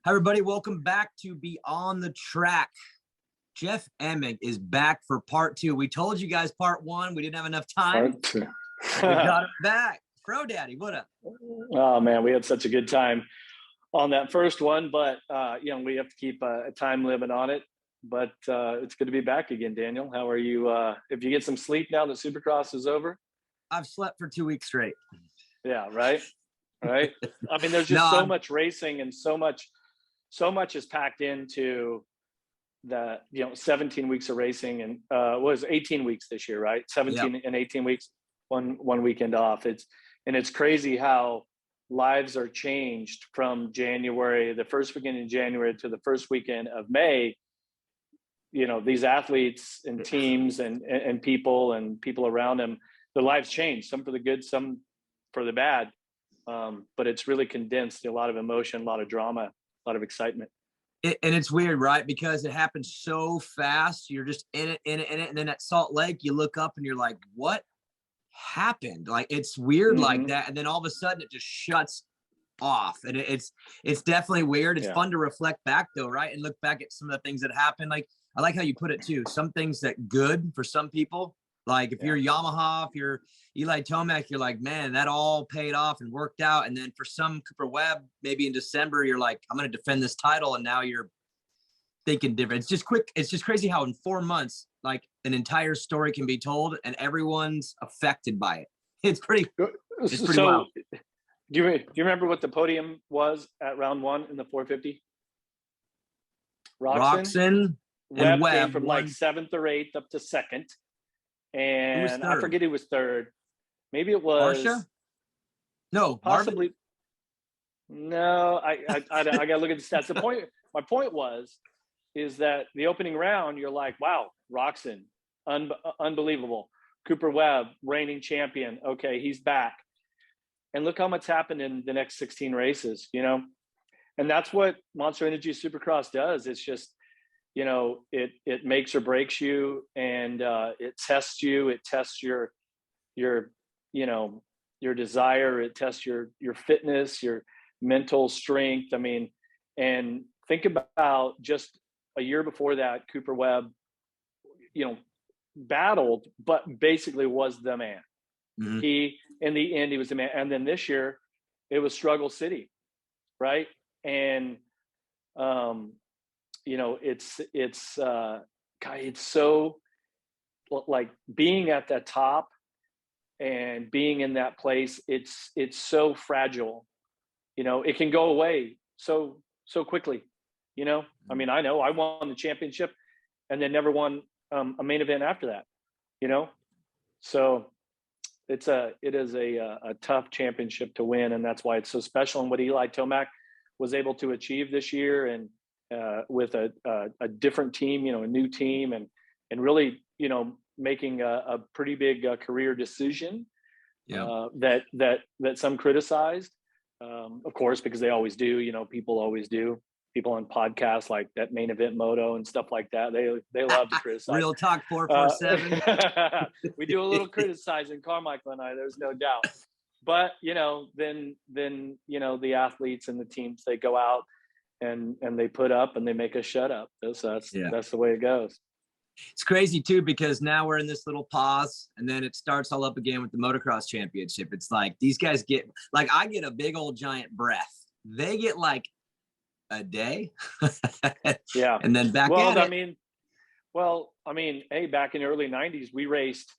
Hi, everybody. Welcome back to Beyond the Track. Jeff Emig is back for part 2. We told you guys part 1. We didn't have enough time. Part 2. We got him back. Fro Daddy, what up? Oh, man, we had such a good time on that first one, but, we have to keep a time limit on it. But it's good to be back again, Daniel. How are you? If you get some sleep now that Supercross is over? I've slept for 2 weeks straight. Yeah, right? Right? I mean, there's just so much racing and so much is packed into the 17 weeks of racing, and was 18 weeks this year, right? 17 and 18 weeks, one weekend off. It's crazy how lives are changed from January, the first weekend in January, to the first weekend of May. These athletes and teams and people around them, their lives change, some for the good, some for the bad. But it's really condensed, a lot of emotion, a lot of drama, a lot of excitement. And it's weird, right? Because it happens so fast. You're just in it. And then at Salt Lake, you look up and you're like, what happened? Like, it's weird like that. And then all of a sudden it just shuts off. And it's definitely weird. It's fun to reflect back though, right? And look back at some of the things that happened. Like, I like how you put it too. Some things that good for some people. Like if you're Yamaha, if you're Eli Tomac, you're like, man, that all paid off and worked out. And then for some Cooper Webb, maybe in December, you're like, I'm going to defend this title. And now you're thinking different. It's just quick. It's just crazy how in 4 months, like an entire story can be told and everyone's affected by it. It's pretty wild. Do you remember what the podium was at round 1 in the 450? Roczen and Webb came from like 7th or 8th up to 2nd. And I forget who was 3rd. Maybe it was Marsha? No, possibly. No, I got to look at the stats. My point is that the opening round, you're like, wow, Roczen, unbelievable. Cooper Webb, reigning champion. Okay, he's back. And look how much happened in the next 16 races, And that's what Monster Energy Supercross does. It's just, it makes or breaks you, and it tests you. It tests your desire. It tests your fitness, your mental strength. I mean, and think about just a year before that, Cooper Webb, battled, but basically was the man. Mm-hmm. In the end, he was the man. And then this year, it was Struggle City, right? And it's so like being at the top and being in that place. It's so fragile, it can go away so quickly. I mean, I know I won the championship and then never won a main event after that. So it is a tough championship to win, and that's why it's so special. And what Eli Tomac was able to achieve this year, and with a different team, a new team, and really, making a pretty big career decision that some criticized, of course, because they always do. People always do. People on podcasts like that Main Event Moto and stuff like that, they love to criticize. Real Talk 447. We do a little criticizing, Carmichael and I. There's no doubt. But then the athletes and the teams, they go out and they put up and they make us shut up. That's the way it goes. It's crazy too, because now we're in this little pause and then it starts all up again with the Motocross Championship. It's like these guys get, like, I get a big old giant breath. They get like a day. And then back at it. I mean, hey, back in the early 90s, we raced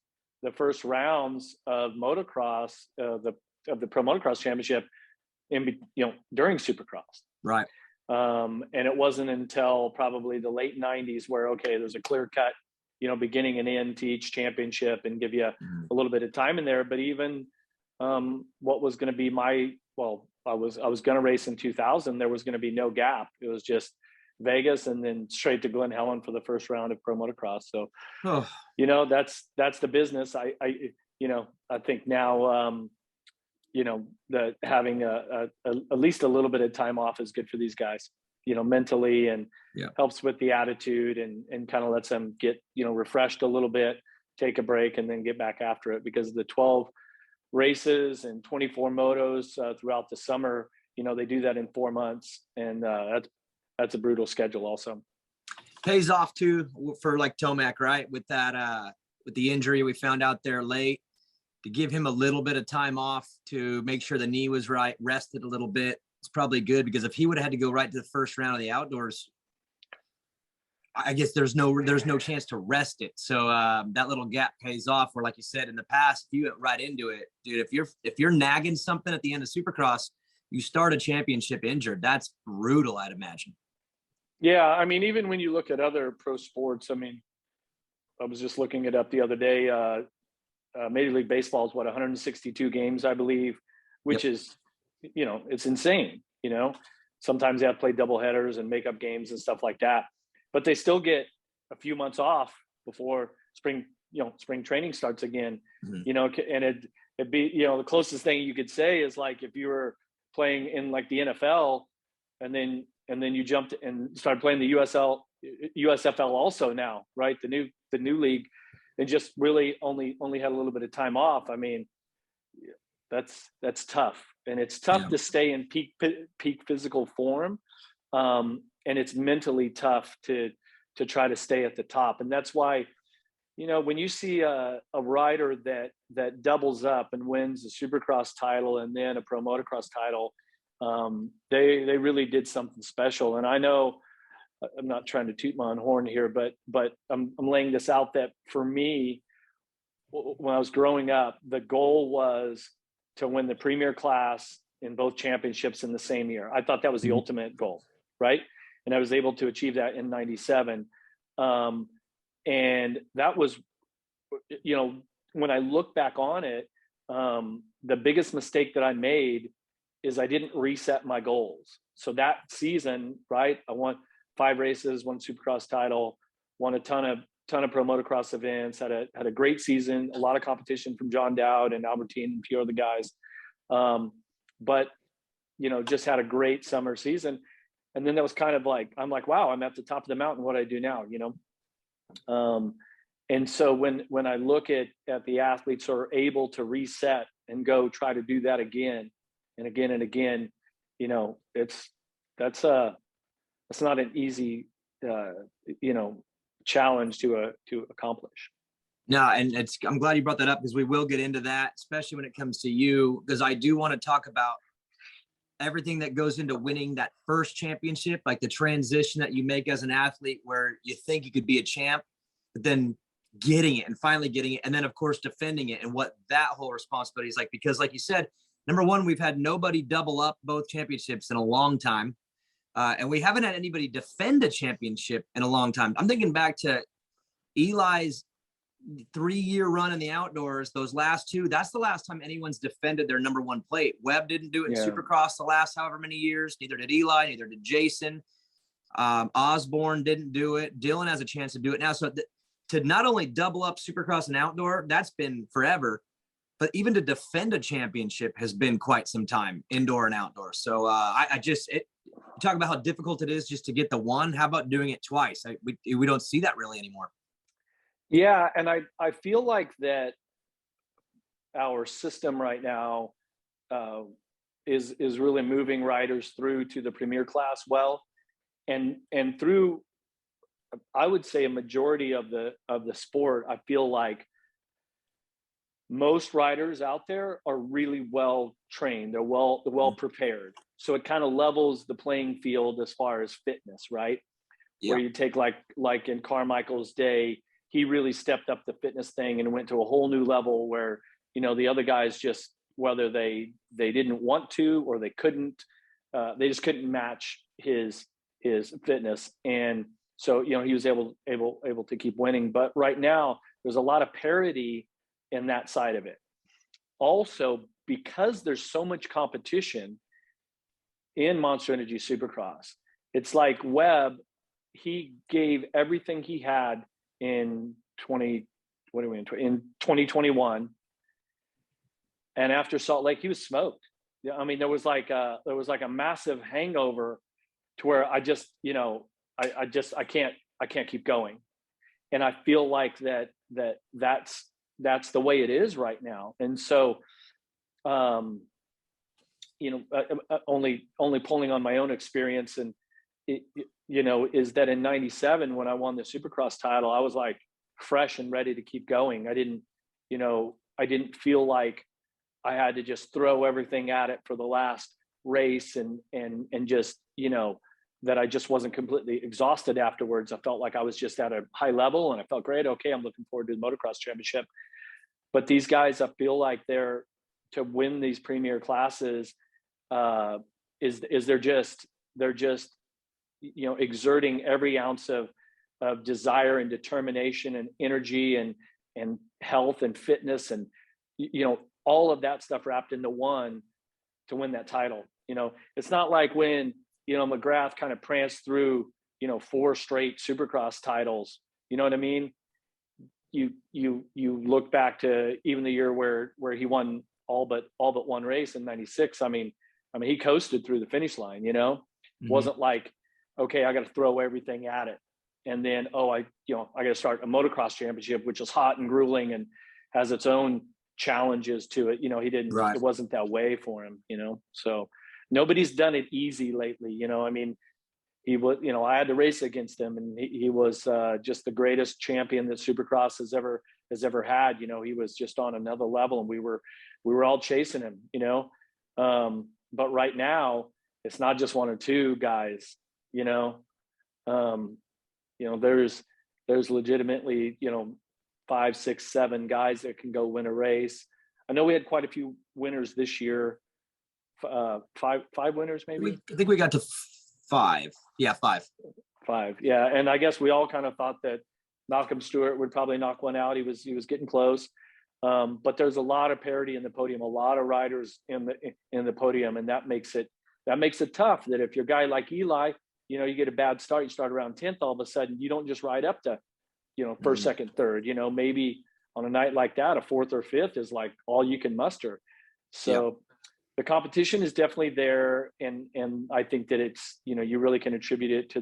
the first rounds of motocross, of the Pro Motocross Championship during Supercross. Right. And it wasn't until probably the late 90s where, there's a clear cut, beginning and end to each championship and give you a little bit of time in there. But even what was going to be I was going to race in 2000. There was going to be no gap. It was just Vegas and then straight to Glen Helen for the first round of Pro Motocross. So, that's the business. I think now, that having at least a little bit of time off is good for these guys, mentally, and helps with the attitude and kind of lets them get, refreshed a little bit, take a break, and then get back after it, because the 12 races and 24 motos throughout the summer, they do that in 4 months, and that's a brutal schedule also. Pays off too for like Tomac, right? With that, with the injury we found out there late, to give him a little bit of time off to make sure the knee was right, rested a little bit. It's probably good, because if he would have had to go right to the first round of the outdoors, I guess there's no chance to rest it. So that little gap pays off. Where, like you said, in the past, if you went right into it, dude, if you're nagging something at the end of Supercross, you start a championship injured. That's brutal, I'd imagine. Yeah, I mean, even when you look at other pro sports, I mean, I was just looking it up the other day. Major League Baseball is 162 games, I believe, which is, it's insane. Sometimes they have to play double headers and make up games and stuff like that, but they still get a few months off before spring training starts again. And it'd be, the closest thing you could say is like if you were playing in like the NFL, and then you jumped and started playing the USFL also now, right? The new league, and just really only had a little bit of time off. I mean, that's tough, and it's tough to stay in peak physical form, and it's mentally tough to try to stay at the top. And that's why, when you see a rider that doubles up and wins a Supercross title and then a Pro Motocross title, they really did something special. And I know, I'm not trying to toot my own horn here, but I'm laying this out that for me, when I was growing up, the goal was to win the premier class in both championships in the same year. I thought that was the ultimate goal, right? And I was able to achieve that in '97. And that was, when I look back on it, the biggest mistake that I made is I didn't reset my goals. So that season, right, I won 5 races, won Supercross title, won a ton of pro motocross events, had a great season, a lot of competition from John Dowd and Albertine and a few other guys. But, just had a great summer season. And then that was kind of like, I'm like, wow, I'm at the top of the mountain. What do I do now? And so when I look at the athletes who are able to reset and go try to do that again and again and again, that's not an easy, challenge to accomplish. No, and I'm glad you brought that up, because we will get into that, especially when it comes to you, because I do want to talk about everything that goes into winning that first championship, like the transition that you make as an athlete where you think you could be a champ, but then getting it and finally getting it. And then of course, defending it, and what that whole responsibility is like, because like you said, number one, we've had nobody double up both championships in a long time. And we haven't had anybody defend a championship in a long time. I'm thinking back to Eli's 3-year run in the outdoors. Those last 2, that's the last time anyone's defended their number 1 plate. Webb didn't do it in Supercross the last however many years. Neither did Eli, neither did Jason. Osborne didn't do it. Dylan has a chance to do it now. So to not only double up Supercross and outdoor, that's been forever, but even to defend a championship has been quite some time, indoor and outdoor. So you talk about how difficult it is just to get the one. How about doing it twice? We don't see that really anymore. Yeah, and I feel like that our system right now is really moving riders through to the premier class well, and through, I would say, a majority of the sport. I feel like most riders out there are really well trained. They're well prepared. So it kind of levels the playing field as far as fitness, right? Yeah. Where you take like in Carmichael's day, he really stepped up the fitness thing and went to a whole new level where, the other guys just, whether they didn't want to or they couldn't, they just couldn't match his fitness. And so, he was able to keep winning. But right now there's a lot of parity in that side of it. Also, because there's so much competition in Monster Energy Supercross, it's like Webb, he gave everything he had in 2021, and after Salt Lake he was smoked. I mean, there was like a massive hangover to where I just I can't keep going. And I feel like that's the way it is right now. And so only pulling on my own experience, and is that in '97 when I won the Supercross title, I was like fresh and ready to keep going. I didn't feel like I had to just throw everything at it for the last race and just, that I just wasn't completely exhausted afterwards. I felt like I was just at a high level and I felt great. Okay, I'm looking forward to the Motocross Championship. But these guys, I feel like to win these premier classes, they're just exerting every ounce of desire and determination and energy and health and fitness and all of that stuff wrapped into one to win that title. It's not like when McGrath kind of pranced through 4 straight Supercross titles. You know what I mean? You look back to even the year where he won all but one race in '96. I mean he coasted through the finish line. Mm-hmm. Wasn't like, okay, I got to throw everything at it, and then I got to start a motocross championship, which is hot and grueling and has its own challenges to it. He didn't. Right. It wasn't that way for him. So nobody's done it easy lately. He was. I had to race against him, and he was just the greatest champion that Supercross has ever had. He was just on another level, and we were all chasing him. But right now, it's not just 1 or 2 guys. There's legitimately 5, 6, 7 guys that can go win a race. I know we had quite a few winners this year. 5 winners, maybe. I think we got to 5. Yeah, 5. 5. Yeah, and I guess we all kind of thought that Malcolm Stewart would probably knock one out. He was getting close. But there's a lot of parity in the podium, a lot of riders in the podium, and that makes it tough. That if you're a guy like Eli, you get a bad start, you start around 10th, all of a sudden you don't just ride up to, first, second, third. Maybe on a night like that, a 4th or 5th is like all you can muster. So the competition is definitely there, and I think that it's you really can attribute it to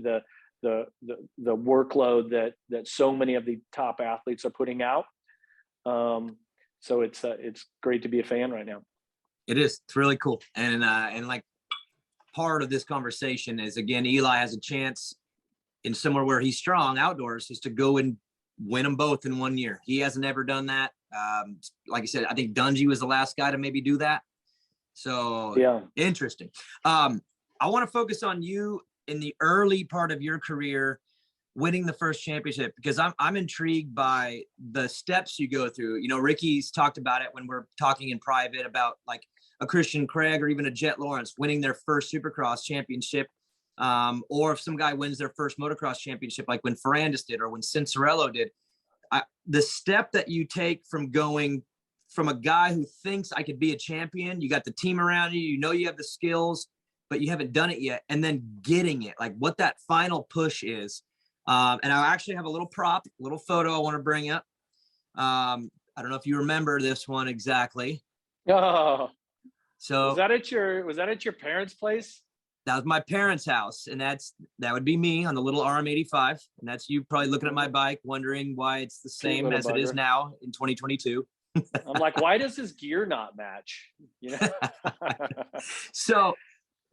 the workload that so many of the top athletes are putting out. So it's great to be a fan right now. It is. It's really cool. And like part of this conversation is, again, Eli has a chance in somewhere where he's strong outdoors is to go and win them both in 1 year. He hasn't ever done that. Like I said, I think Dungey was the last guy to maybe do that. So yeah, interesting. I want to focus on you in the early part of your career, winning the first championship, because I'm intrigued by the steps you go through. Ricky's talked about it when we're talking in private about like a Christian Craig or even a Jet Lawrence winning their first Supercross championship, or if some guy wins their first motocross championship, like when Ferrandis did or when Cincerello did. The step that you take from going from a guy who thinks I could be a champion, you got the team around you, you have the skills, but you haven't done it yet, and then getting it, like what that final push is. And I actually have a little photo I want to bring up. I don't know if you remember this one exactly. Oh, so was that at your parents' place? That was my parents' house, and that would be me on the little RM85, and that's you probably looking at my bike, wondering why it's the same as it is now in 2022. I'm like, why does his gear not match? So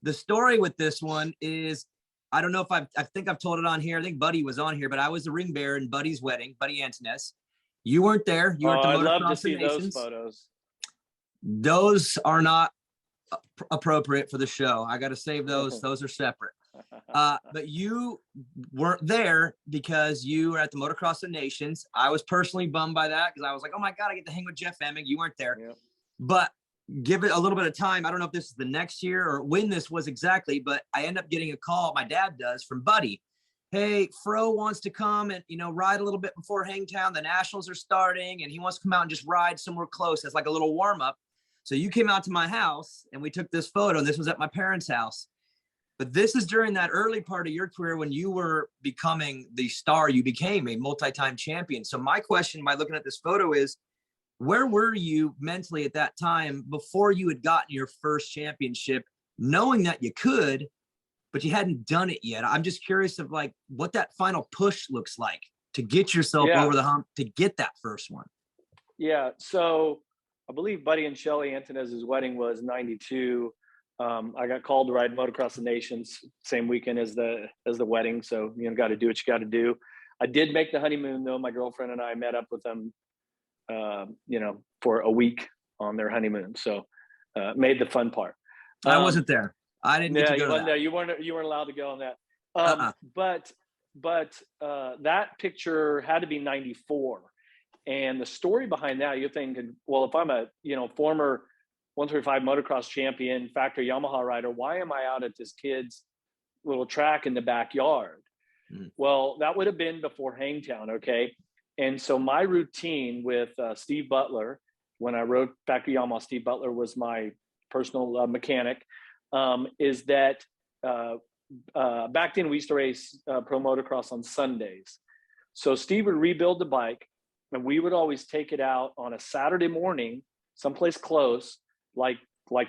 the story with this one is, I don't know if I think I've told it on here. I think Buddy was on here, but I was the ring bearer in Buddy's wedding, Buddy Antones. You weren't there. You weren't the Motocross I'd love to see Nations. those photos. Those are not appropriate for the show. I got to save those. Those are separate. But you weren't there because you were at the Motocross of Nations. I was personally bummed by that because I was like, oh my God, I get to hang with Jeff Emig. You weren't there. Yep. But give it a little bit of time. I don't know if this is the next year or when this was exactly, but I end up getting a call, my dad does, from Buddy. Hey, Fro wants to come and, ride a little bit before Hangtown. The Nationals are starting and he wants to come out and just ride somewhere close as like a little warm up. So you came out to my house and we took this photo. This was at my parents' house. But this is during that early part of your career when you were becoming the star. You became a multi-time champion. So my question by looking at this photo is, where were you mentally at that time before you had gotten your first championship, knowing that you could, but you hadn't done it yet? I'm just curious of like what that final push looks like to get yourself over the hump to get that first one. Yeah. So I believe Buddy and Shelly Antones's wedding was 92. I got called to ride Motocross of Nations same weekend as the wedding. So, got to do what you got to do. I did make the honeymoon though. My girlfriend and I met up with them, for a week on their honeymoon. So, made the fun part. I wasn't there. I didn't get to go to that. You weren't allowed to go on that. But that picture had to be 94. And the story behind that, you're thinking, well, if I'm a, former 135 motocross champion, factory Yamaha rider, why am I out at this kid's little track in the backyard? Well, that would have been before Hangtown. Okay. And so my routine with Steve Butler, when I rode factory Yamaha, Steve Butler was my personal mechanic, is that back then we used to race pro motocross on Sundays. So Steve would rebuild the bike and we would always take it out on a Saturday morning, someplace close, like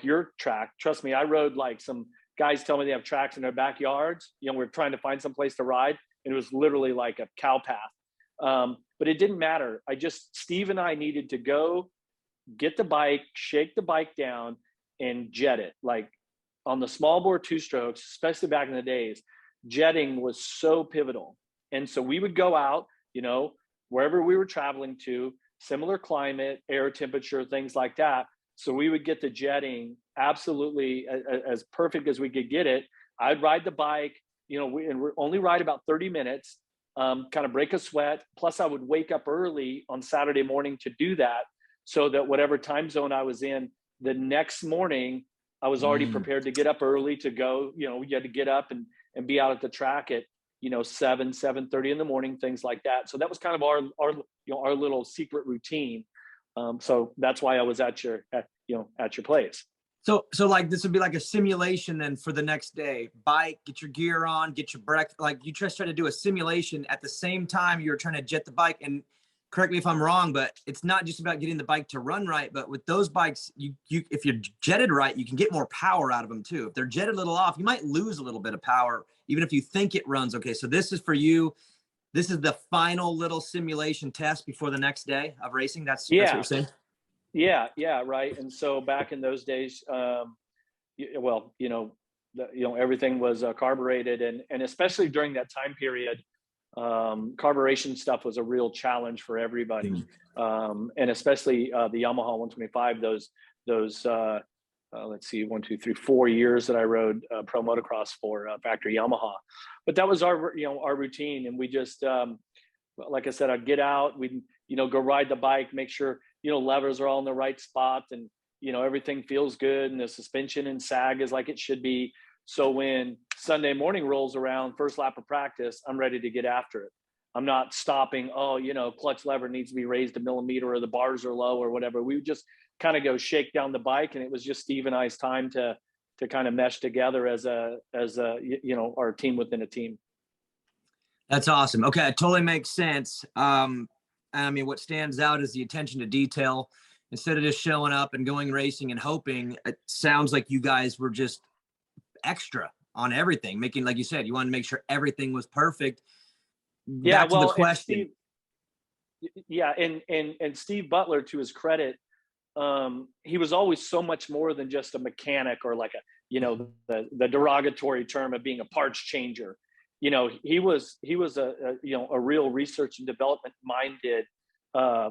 your track. Trust me, I rode like some guys tell me they have tracks in their backyards. We're trying to find some place to ride. And it was literally like a cow path. But it didn't matter. Steve and I needed to go get the bike, shake the bike down and jet it. Like on the small bore 2-strokes, especially back in the days, jetting was so pivotal. And so we would go out, wherever we were traveling to, similar climate, air temperature, things like that. So we would get the jetting absolutely as perfect as we could get it. I'd ride the bike, and we're only ride about 30 minutes, kind of break a sweat. Plus I would wake up early on Saturday morning to do that so that whatever time zone I was in, the next morning, I was already prepared to get up early to go. You had to get up and be out at the track at, 7:30 in the morning, things like that. So that was kind of our little secret routine. So that's why I was at your place. So like this would be like a simulation then for the next day. Bike, get your gear on, get your breakfast. Like you just try to do a simulation at the same time you're trying to jet the bike. And correct me if I'm wrong, but it's not just about getting the bike to run right. But with those bikes, you if you're jetted right, you can get more power out of them too. If they're jetted a little off, you might lose a little bit of power, even if you think it runs okay. So this is for you. This is the final little simulation test before the next day of racing. That's what you're saying? Yeah, right. And so back in those days, everything was carbureted, and especially during that time period, carburation stuff was a real challenge for everybody, and especially the Yamaha 125. Those let's see, 1, 2, 3, 4 years that I rode pro motocross for factory Yamaha. But that was our routine, and we just like I said, I'd get out, we'd go ride the bike, make sure levers are all in the right spot, and everything feels good, and the suspension and sag is like it should be. So when Sunday morning rolls around, first lap of practice, I'm ready to get after it. I'm not stopping. Clutch lever needs to be raised a millimeter, or the bars are low, or whatever. We would just kind of go shake down the bike, and it was just Steve and I's time to kind of mesh together as our team within a team. That's awesome. Okay, it totally makes sense. What stands out is the attention to detail. Instead of just showing up and going racing and hoping, it sounds like you guys were just extra on everything, making, like you said, you wanted to make sure everything was perfect. Yeah, Back to the question. And Steve Butler, to his credit, he was always so much more than just a mechanic, or like the derogatory term of being a parts changer. He was a real research and development minded, a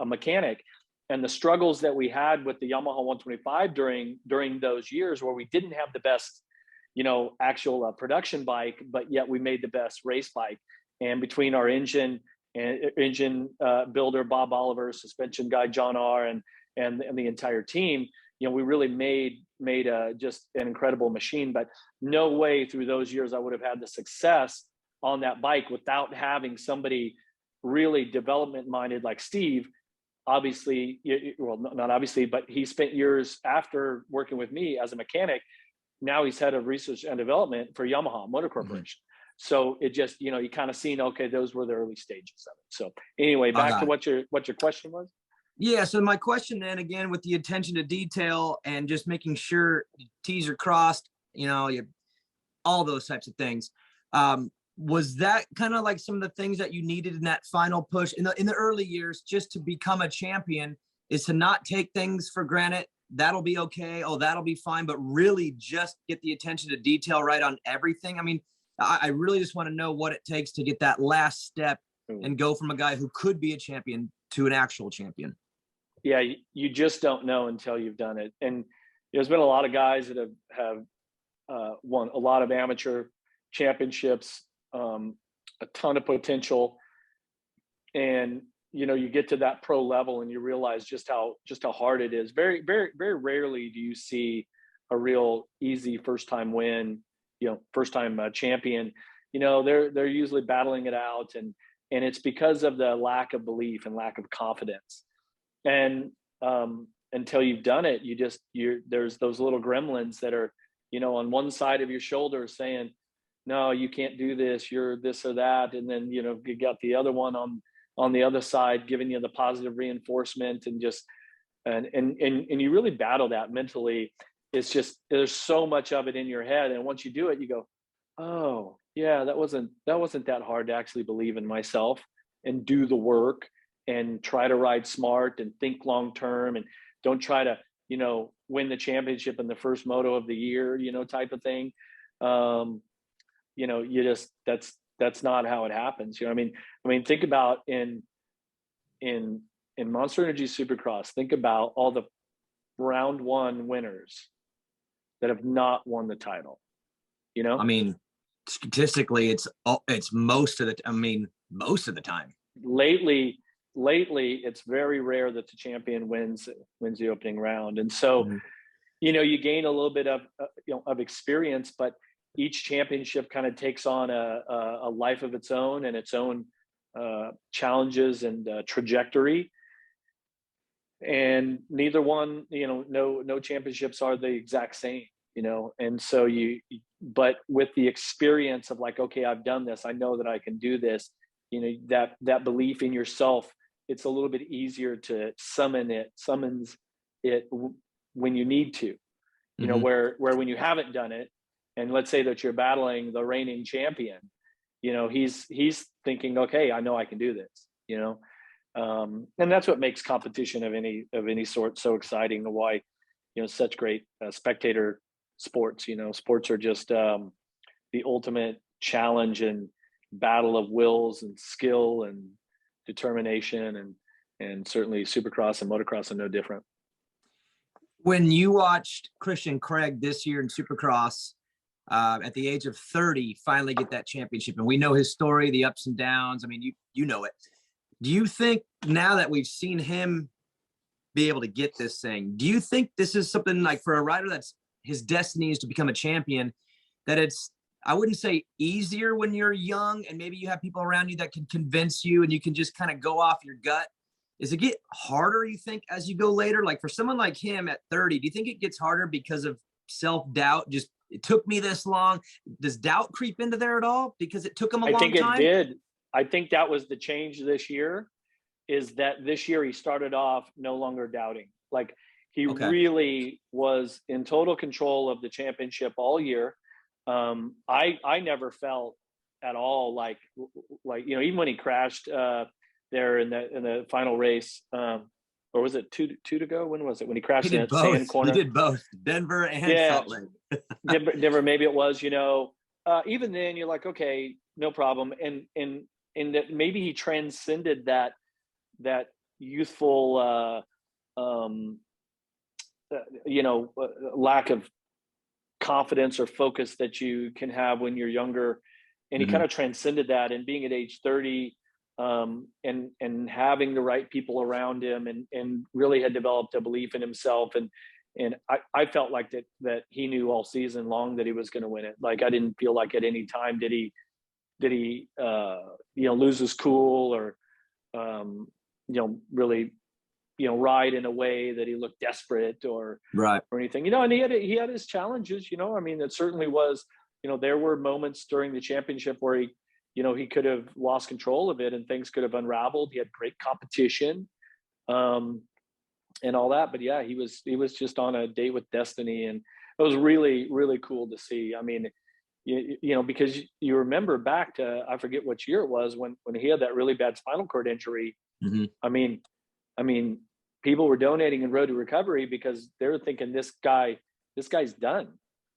mechanic. And the struggles that we had with the Yamaha 125 during those years, where we didn't have the best, actual production bike, but yet we made the best race bike. And between our engine builder Bob Oliver, suspension guy John R, and the entire team, we really made just an incredible machine. But no way through those years I would have had the success on that bike without having somebody really development minded like Steve. Obviously, well, not obviously, but he spent years after working with me as a mechanic. Now he's head of research and development for Yamaha Motor Corporation. So it just, you kind of seen, okay, those were the early stages of it. So anyway, back to what your question was. Yeah. So my question then, again, with the attention to detail and just making sure T's are crossed, all those types of things. Was that kind of like some of the things that you needed in that final push in the early years, just to become a champion, is to not take things for granted, that'll be okay. Oh, that'll be fine. But really just get the attention to detail right on everything. I mean, I really just want to know what it takes to get that last step and go from a guy who could be a champion to an actual champion. Yeah, you just don't know until you've done it. And there's been a lot of guys that have won a lot of amateur championships, a ton of potential, and you get to that pro level and you realize just how hard it is. Very, very, very rarely do you see a real easy first time win, first time champion. They're usually battling it out, and it's because of the lack of belief and lack of confidence. And until you've done it, there's those little gremlins that are, on one side of your shoulder saying, no, you can't do this, you're this or that. And then, you got the other one on the other side giving you the positive reinforcement, and you really battle that mentally. It's just, there's so much of it in your head. And once you do it, you go, oh yeah, that wasn't that hard to actually believe in myself and do the work and try to ride smart and think long term, and don't try to win the championship in the first moto of the year type of thing. That's not how it happens. I mean think about in Monster Energy Supercross, think about all the round one winners that have not won the title. I mean, statistically, it's most of the time. Lately, it's very rare that the champion wins the opening round. And so, you gain a little bit of experience, but each championship kind of takes on a life of its own and its own challenges and trajectory. And neither one, no championships are the exact same, and so but with the experience of like, okay, I've done this, I know that I can do this, that belief in yourself, it's a little bit easier to summons it when you need to, where when you haven't done it, and let's say that you're battling the reigning champion, he's thinking, okay, I know I can do this, and that's what makes competition of any sort so exciting, and why, such great spectator sports. Sports are just the ultimate challenge and battle of wills and skill and determination, and certainly Supercross and Motocross are no different. When you watched Christian Craig this year in Supercross, at the age of 30, finally get that championship, and we know his story, the ups and downs. I mean, you know it. Do you think now that we've seen him be able to get this thing, do you think this is something like for a rider that's his destiny is to become a champion, that it's, I wouldn't say easier when you're young and maybe you have people around you that can convince you and you can just kind of go off your gut? Does it get harder, you think, as you go later? Like for someone like him at 30, do you think it gets harder because of self-doubt? Just, it took me this long. Does doubt creep into there at all because it took him a long time? I think it did. I think that was the change this year, is that this year he started off no longer doubting. Like he really was in total control of the championship all year. I never felt at all like even when he crashed there in the final race, or was it two to go? When was it? When he crashed in that sand corner? He did both, Denver and Salt Lake. Denver, maybe it was. Even then, you're like, okay, no problem. And that maybe he transcended that youthful, lack of confidence or focus that you can have when you're younger. And he kind of transcended that, and being at age 30, and having the right people around him, and really had developed a belief in himself. And I felt like that he knew all season long that he was going to win it. Like I didn't feel like at any time did he lose his cool or really ride in a way that he looked desperate or anything. And he had his challenges. I mean, it certainly was. There were moments during the championship where he could have lost control of it and things could have unraveled. He had great competition, and all that. But yeah, he was just on a date with destiny, and it was really, really cool to see. I mean, because you remember back to, I forget which year it was when he had that really bad spinal cord injury. I mean, people were donating in Road to Recovery because they were thinking this guy's done.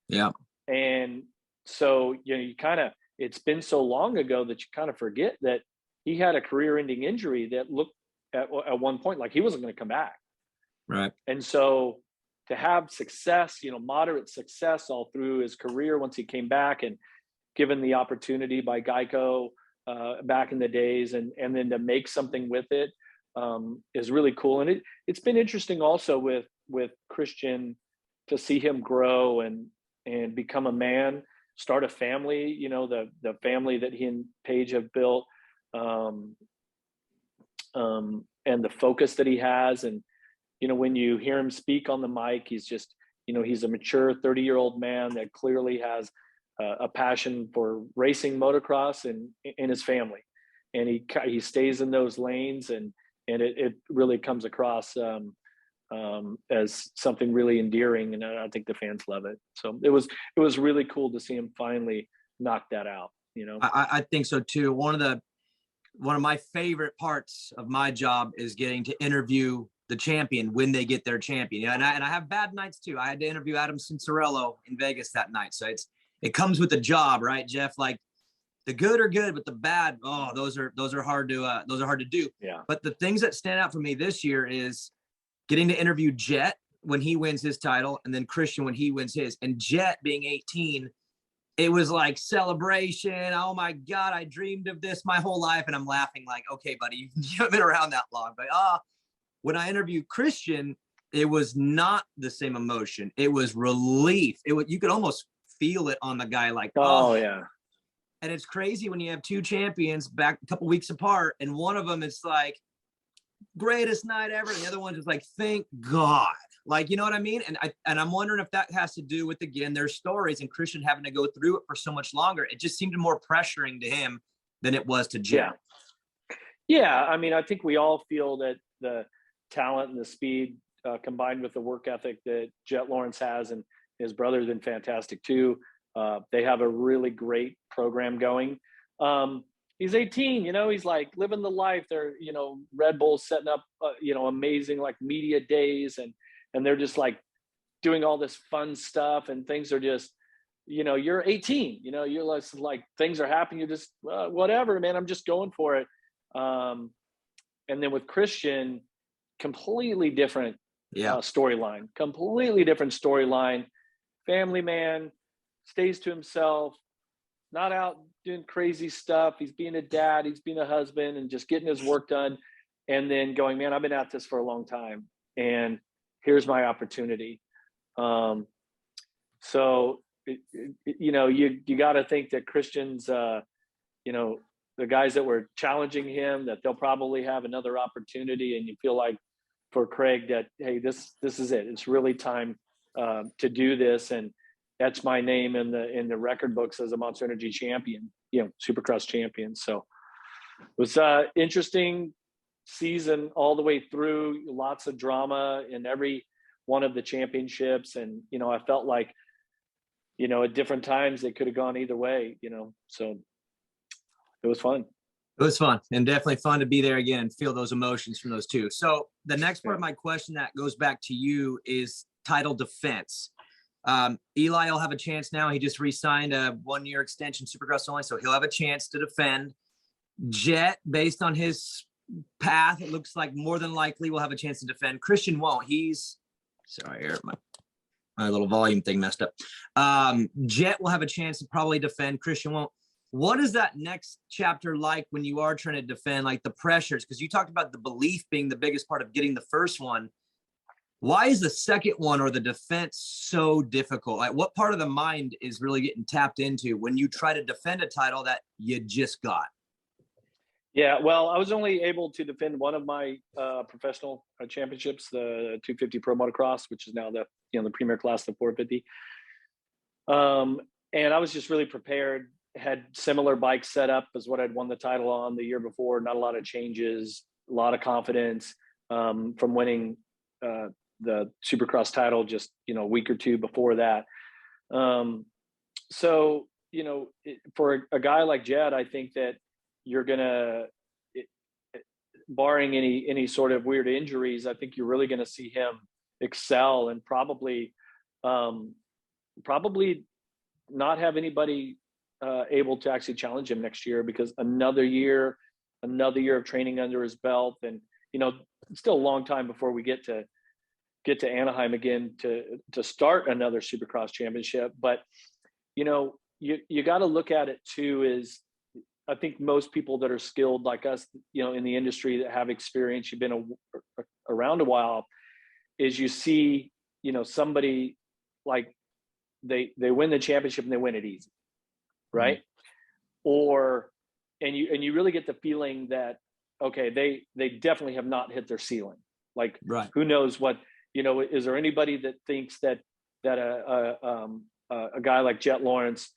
Yeah. And so, it's been so long ago that you kind of forget that he had a career-ending injury that looked at one point like he wasn't going to come back. Right. And so to have success, moderate success all through his career once he came back and given the opportunity by Geico back in the days, and then to make something with it is really cool. And it's been interesting also with Christian to see him grow and become a man, start a family, the family that he and Paige have built, and the focus that he has. And, when you hear him speak on the mic, he's just, he's a mature 30-year-old man that clearly has a passion for racing motocross and in his family. And he stays in those lanes, and it really comes across as something really endearing, and I think the fans love it. So it was really cool to see him finally knock that out. I think so too. One of my favorite parts of my job is getting to interview the champion when they get their champion. And I have bad nights too. I had to interview Adam Cincerello in Vegas that night. So it comes with the job, right, Jeff? Like the good are good, but the bad, those are hard to do. Yeah. But the things that stand out for me this year is getting to interview Jet when he wins his title, and then Christian when he wins his. And Jet being 18, it was like celebration. Oh my God, I dreamed of this my whole life. And I'm laughing like, okay, buddy, you haven't been around that long. But when I interviewed Christian, it was not the same emotion. It was relief. You could almost feel it on the guy, like, oh yeah. And it's crazy when you have two champions back a couple weeks apart, and one of them is like, greatest night ever, and the other one's just like, thank God. Like, you know what I mean? And I'm wondering if that has to do with, again, their stories and Christian having to go through it for so much longer. It just seemed more pressuring to him than it was to Jet. Yeah. I mean, I think we all feel that the talent and the speed combined with the work ethic that Jet Lawrence has, and his brother's been fantastic too. They have a really great program going. He's 18, he's like living the life. They're, Red Bull's setting up, amazing like media days, and they're just like doing all this fun stuff, and things are just, you're 18, you're like things are happening. You're just, whatever, man, I'm just going for it. And then with Christian, completely different storyline, family man, stays to himself, not out doing crazy stuff. He's being a dad, he's being a husband, and just getting his work done. And then going, man, I've been at this for a long time, and here's my opportunity. So, you got to think that Christian's, the guys that were challenging him, that they'll probably have another opportunity. And you feel like for Craig that, hey, this is it. It's really time to do this. And that's my name in the record books as a Monster Energy champion, Supercross champion. So it was interesting season all the way through, lots of drama in every one of the championships. And, I felt like, at different times it could have gone either way, so it was fun. It was fun, and definitely fun to be there again and feel those emotions from those two. So the next part of my question that goes back to you is title defense. Eli will have a chance now. He just re-signed a 1-year extension, Supercross only, so he'll have a chance to defend. Jet, based on his path, it looks like more than likely will have a chance to defend. Christian won't. Sorry, here, my little volume thing messed up. Jet will have a chance to probably defend. Christian won't. What is that next chapter like when you are trying to defend, like the pressures? Because you talked about the belief being the biggest part of getting the first one. Why is the second one or the defense so difficult? Like, what part of the mind is really getting tapped into when you try to defend a title that you just got? Yeah, well, I was only able to defend one of my professional championships, the 250 Pro Motocross, which is now the premier class, the 450. And I was just really prepared. Had similar bikes set up as what I'd won the title on the year before. Not a lot of changes, a lot of confidence from winning the Supercross title just a week or two before that. So for a guy like Jed, I think that you're gonna barring any sort of weird injuries, I think you're really going to see him excel, and probably not have anybody able to actually challenge him next year, because another year of training under his belt, and it's still a long time before we get to Anaheim again to start another Supercross championship. But you got to look at it too, is I think most people that are skilled like us, in the industry, that have experience, you've been around a while, is you see, somebody like they win the championship and they win it easy, right? And you really get the feeling that, okay, they definitely have not hit their ceiling. Like, right. Who knows what, is there anybody that thinks that a guy like Jet Lawrence,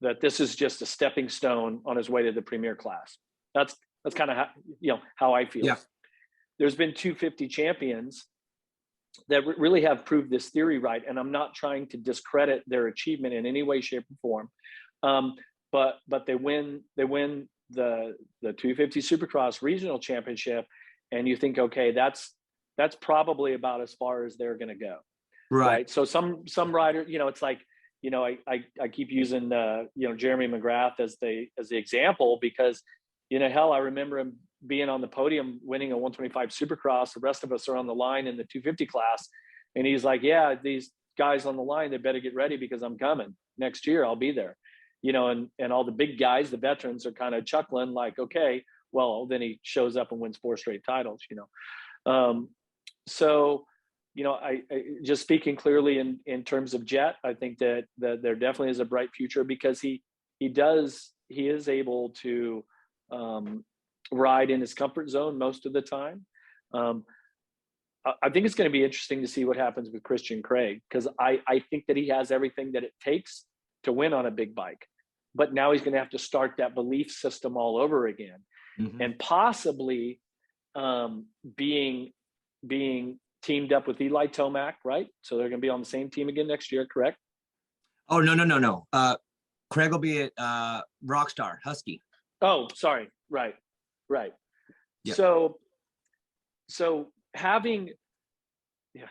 that this is just a stepping stone on his way to the premier class? That's kind of how I feel. Yeah. There's been 250 champions that really have proved this theory right, and I'm not trying to discredit their achievement in any way, shape, or form. But they win the 250 Supercross regional championship, and you think, okay, that's probably about as far as they're going to go. Right. So some rider, it's like, I keep using Jeremy McGrath as the example, because hell, I remember him being on the podium winning a 125 Supercross. The rest of us are on the line in the 250 class, and he's like, yeah, these guys on the line, they better get ready, because I'm coming next year. I'll be there. And all the big guys, the veterans, are kind of chuckling like, okay, well, then he shows up and wins 4 straight titles. So I just speaking clearly in terms of Jet, I think that there definitely is a bright future, because he is able to ride in his comfort zone most of the time. I think it's going to be interesting to see what happens with Christian Craig, because I think that he has everything that it takes to win on a big bike, but now he's going to have to start that belief system all over again, and possibly being teamed up with Eli Tomac, right? So they're going to be on the same team again next year, correct? Oh, no. Craig will be at Rockstar Husky. Oh, sorry. Right. Yep. So having, yes.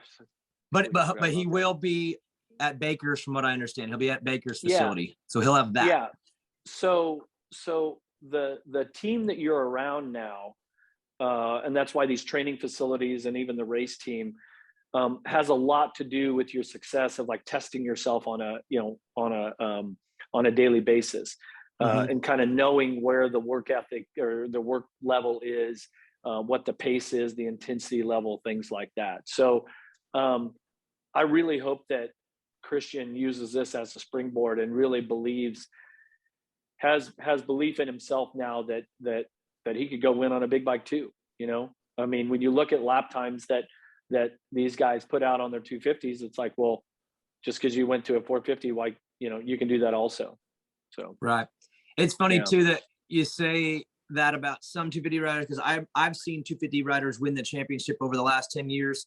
But he will be at Baker's, from what I understand. He'll be at Baker's facility, so he'll have that. Yeah. So the team that you're around now, and that's why these training facilities and even the race team has a lot to do with your success of like testing yourself on a daily basis, and kind of knowing where the work ethic or the work level is, what the pace is, the intensity level, things like that. So I really hope that Christian uses this as a springboard and really has belief in himself now that he could go win on a big bike too. I mean, when you look at lap times that these guys put out on their 250s, it's like, well, just because you went to a 450, why, you can do that also. So, right. It's funny too, that you say that about some 250 riders, because I've seen 250 riders win the championship over the last 10 years.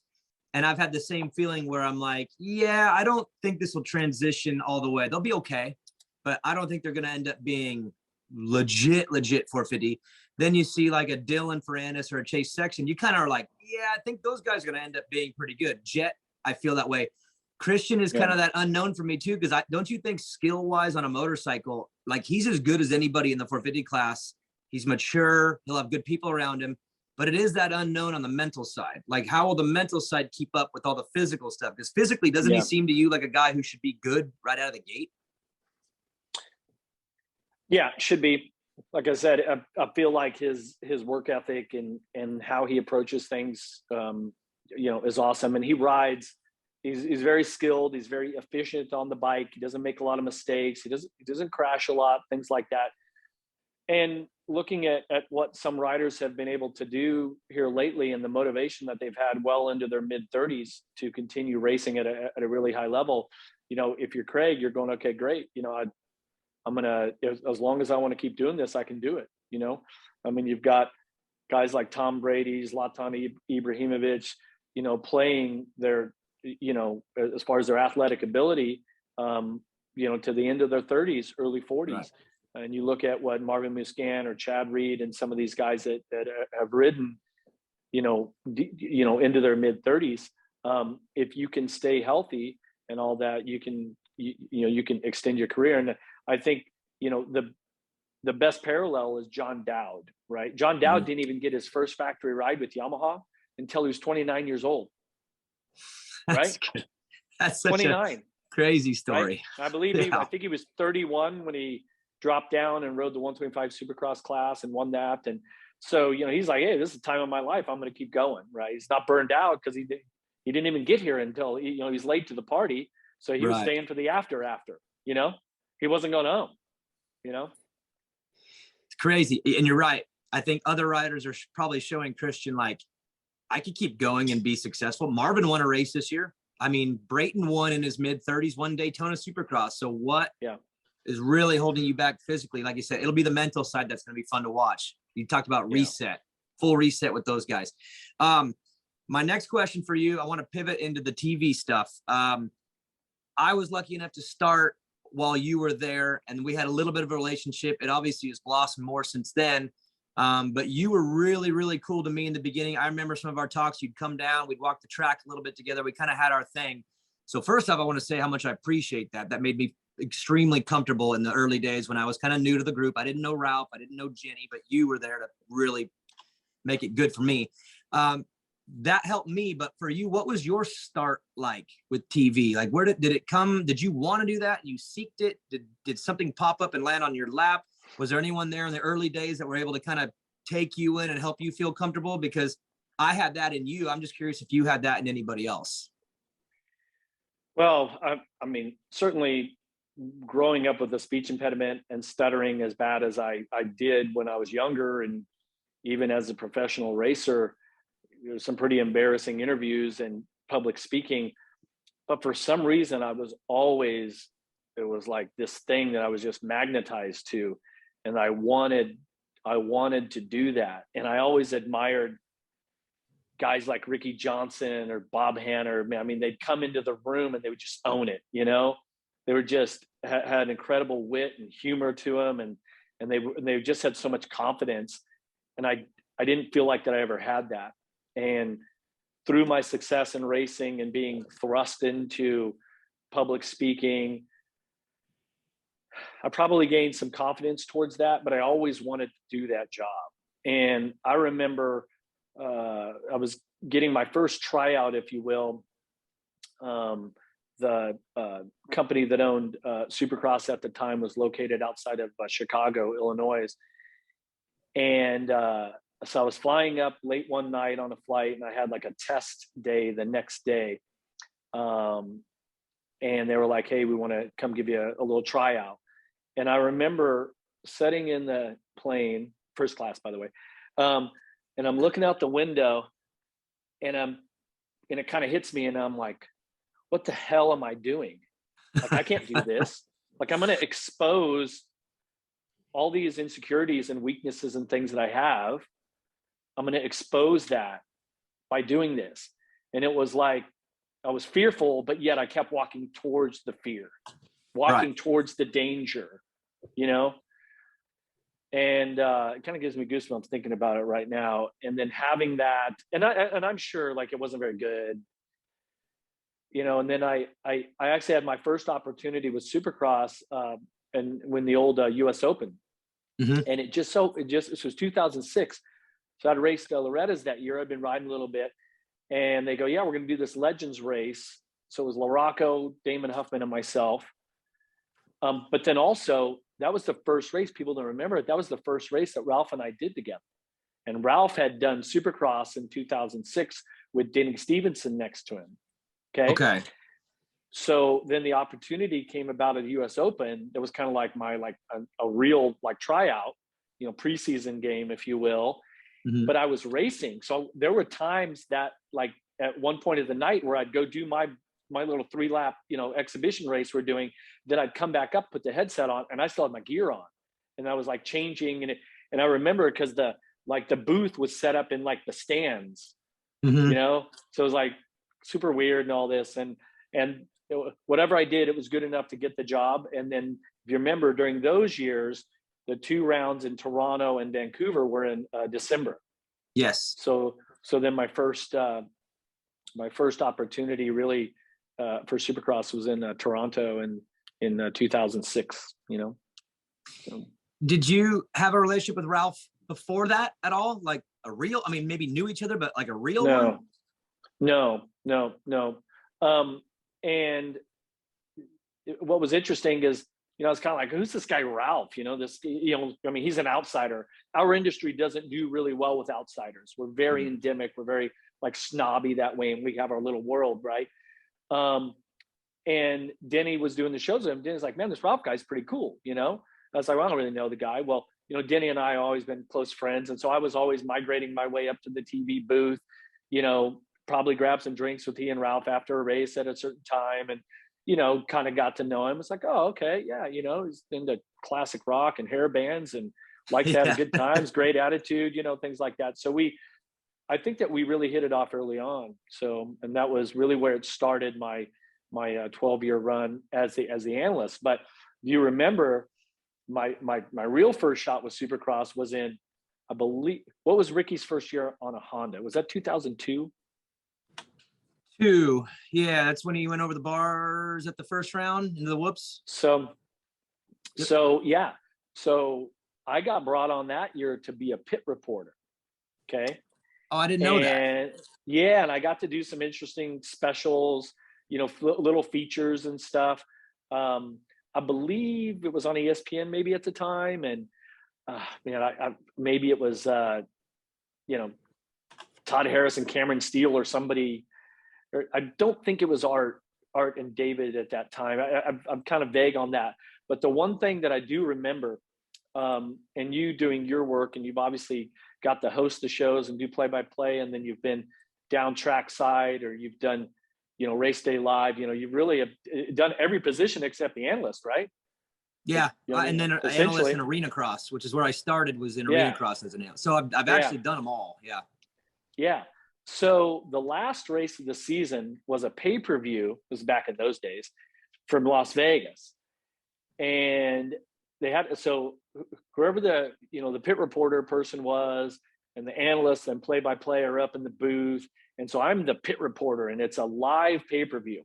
And I've had the same feeling where I'm like, yeah, I don't think this will transition all the way. They'll be okay, but I don't think they're going to end up being legit 450. Then you see like a Dylan Ferrandis or a Chase Sexton. You kind of are like, yeah, I think those guys are going to end up being pretty good. Jet, I feel that way. Christian is kind of that unknown for me too, because don't you think skill-wise on a motorcycle, like he's as good as anybody in the 450 class. He's mature. He'll have good people around him. But it is that unknown on the mental side. Like, how will the mental side keep up with all the physical stuff? Because physically, doesn't he seem to you like a guy who should be good right out of the gate? Yeah, should be. Like I said, I feel like his work ethic and how he approaches things, is awesome. And he rides. He's very skilled. He's very efficient on the bike. He doesn't make a lot of mistakes. He doesn't crash a lot, things like that. And looking at what some riders have been able to do here lately, and the motivation that they've had well into their mid-30s to continue racing at a really high level, if you're Craig, you're going, okay, great. I'm going to, as long as I want to keep doing this, I can do it. I mean, you've got guys like Tom Brady, Zlatan Ibrahimovic, playing their, as far as their athletic ability, to the end of their 30s, early 40s. Right. And you look at what Marvin Musquin or Chad Reed and some of these guys that have ridden into their mid 30s. If you can stay healthy and all that, you can extend your career. And I think, the best parallel is John Dowd, right? John Dowd didn't even get his first factory ride with Yamaha until he was 29 years old. Right? That's such 29. a crazy story. Right? I believe I think he was 31 when he dropped down and rode the 125 Supercross class and won that. And so, he's like, hey, this is the time of my life. I'm going to keep going, right? He's not burned out because he didn't even get here until, he's late to the party. So he was staying for the after, he wasn't going home, It's crazy. And you're right. I think other riders are probably showing Christian, like, I could keep going and be successful. Marvin won a race this year. I mean, Brayton won in his mid 30s, won Daytona Supercross. So what is really holding you back physically? Like you said, it'll be the mental side that's going to be fun to watch. You talked about reset, full reset with those guys. My next question for you, I want to pivot into the TV stuff. I was lucky enough to start while you were there, and we had a little bit of a relationship. It obviously has blossomed more since then. But you were really, really cool to me in the beginning. I remember some of our talks. You'd come down, we'd walk the track a little bit together. We kind of had our thing. So first off, I want to say how much I appreciate that. That made me extremely comfortable in the early days when I was kind of new to the group. I didn't know Ralph, I didn't know Jenny, but you were there to really make it good for me. That helped me. But for you, what was your start like with TV? Like, where did it come? Did you want to do that? You seeked it? Did something pop up and land on your lap? Was there anyone there in the early days that were able to kind of take you in and help you feel comfortable? Because I had that in you. I'm just curious if you had that in anybody else. Well, I mean, certainly growing up with a speech impediment and stuttering as bad as I did when I was younger, and even as a professional racer, there were some pretty embarrassing interviews and public speaking. But for some reason, it was like this thing that I was just magnetized to. And I wanted to do that. And I always admired guys like Ricky Johnson or Bob Hanner. I mean, they'd come into the room and they would just own it. They were just had incredible wit and humor to them. And they just had so much confidence. And I didn't feel like that I ever had that. And through my success in racing and being thrust into public speaking, I probably gained some confidence towards that, but I always wanted to do that job. And I remember I was getting my first tryout, if you will. The company that owned Supercross at the time was located outside of Chicago, Illinois. And so I was flying up late one night on a flight, and I had like a test day the next day. And they were like, hey, we want to come give you a little tryout. And I remember sitting in the plane, first class, by the way, and I'm looking out the window, and it kind of hits me, and I'm like, what the hell am I doing? Like, I can't do this. Like, I'm going to expose all these insecurities and weaknesses and things that I have. I'm going to expose that by doing this. And it was like, I was fearful, but yet I kept walking towards the fear, walking towards the danger, and it kind of gives me goosebumps thinking about it right now. And then having that, and I'm sure like it wasn't very good, and then I actually had my first opportunity with Supercross and when the old US Open, and it was 2006. So I'd raced Loretta's that year. I'd been riding a little bit, and they go, yeah, we're going to do this Legends race. So it was LaRocco, Damon Huffman, and myself. But then also, that was the first race. People don't remember it. That was the first race that Ralph and I did together. And Ralph had done Supercross in 2006 with Denny Stevenson next to him. Okay. So then the opportunity came about at the US Open. It was kind of like a real tryout, preseason game, if you will. But I was racing. So there were times that like at one point of the night where I'd go do my little 3-lap, exhibition race we're doing, then I'd come back up, put the headset on, and I still had my gear on. And I was like changing. And I remember because the booth was set up in like the stands, so it was like super weird and all this. And whatever I did, it was good enough to get the job. And then if you remember, during those years, the 2 rounds in Toronto and Vancouver were in December. Yes. So so then my first opportunity really for Supercross was in Toronto in 2006. So. Did you have a relationship with Ralph before that at all? Like a real, I mean, maybe knew each other, but like a real one? No. And what was interesting is, I was kind of like, who's this guy Ralph? I mean, he's an outsider. Our industry doesn't do really well with outsiders. We're very endemic. We're very like snobby that way, and we have our little world, right? And Denny was doing the shows with him. Denny's like, man, this Ralph guy's pretty cool, I was like, well, I don't really know the guy. Well, Denny and I have always been close friends. And so I was always migrating my way up to the TV booth, probably grab some drinks with he and Ralph after a race at a certain time. And, kind of got to know him. It's like, oh, okay. Yeah. He's into classic rock and hair bands and likes to have good times, great attitude, things like that. So I think that we really hit it off early on. So, and that was really where it started my 12-year run as the analyst. But do you remember my real first shot with Supercross was in, I believe, what was Ricky's first year on a Honda? Was that 2002? Yeah, that's when he went over the bars at the first round into the whoops. So I got brought on that year to be a pit reporter. Okay. Oh, I didn't know that. Yeah, and I got to do some interesting specials, little features and stuff. I believe it was on ESPN maybe at the time, and maybe it was Todd Harris and Cameron Steele or somebody. I don't think it was Art and David at that time. I'm kind of vague on that. But the one thing that I do remember, and you doing your work, and you've obviously got to host the shows and do play-by-play, and then you've been down track side, or you've done, race day live, you've really have done every position except the analyst, right? Yeah. And then an analyst in arena cross, which is where I started, was in arena cross as an analyst. So I've actually done them all. Yeah. Yeah. So the last race of the season was a pay-per-view. It was back in those days from Las Vegas. And they had, so whoever the pit reporter person was, and the analyst and play-by-play are up in the booth. And so I'm the pit reporter, and it's a live pay-per-view.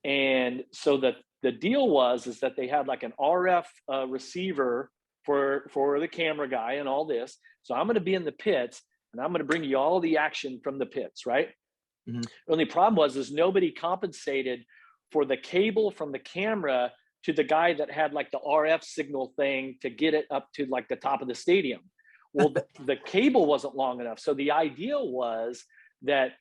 And so the deal is that they had like an RF receiver for the camera guy and all this. So I'm going to be in the pits, and I'm going to bring you all the action from the pits, right? Mm-hmm. The only problem is nobody compensated for the cable from the camera to the guy that had like the RF signal thing to get it up to like the top of the stadium. Well, the cable wasn't long enough. So the idea was that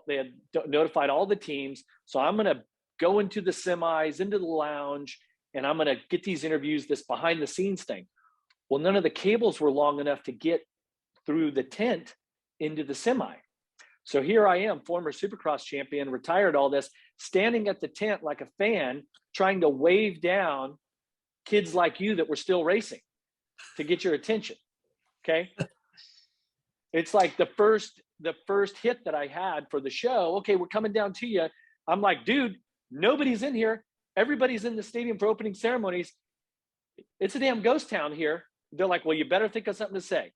they had notified all the teams. So I'm going to go into the semis, into the lounge, and I'm going to get these interviews, this behind the scenes thing. Well, none of the cables were long enough to get through the tent into the semi. So here I am, former Supercross champion, retired, all this, standing at the tent like a fan, trying to wave down kids like you that were still racing to get your attention. Okay. It's like the first hit that I had for the show. Okay, we're coming down to you. I'm like, dude, nobody's in here. Everybody's in the stadium for opening ceremonies. It's a damn ghost town here. They're like, well, you better think of something to say.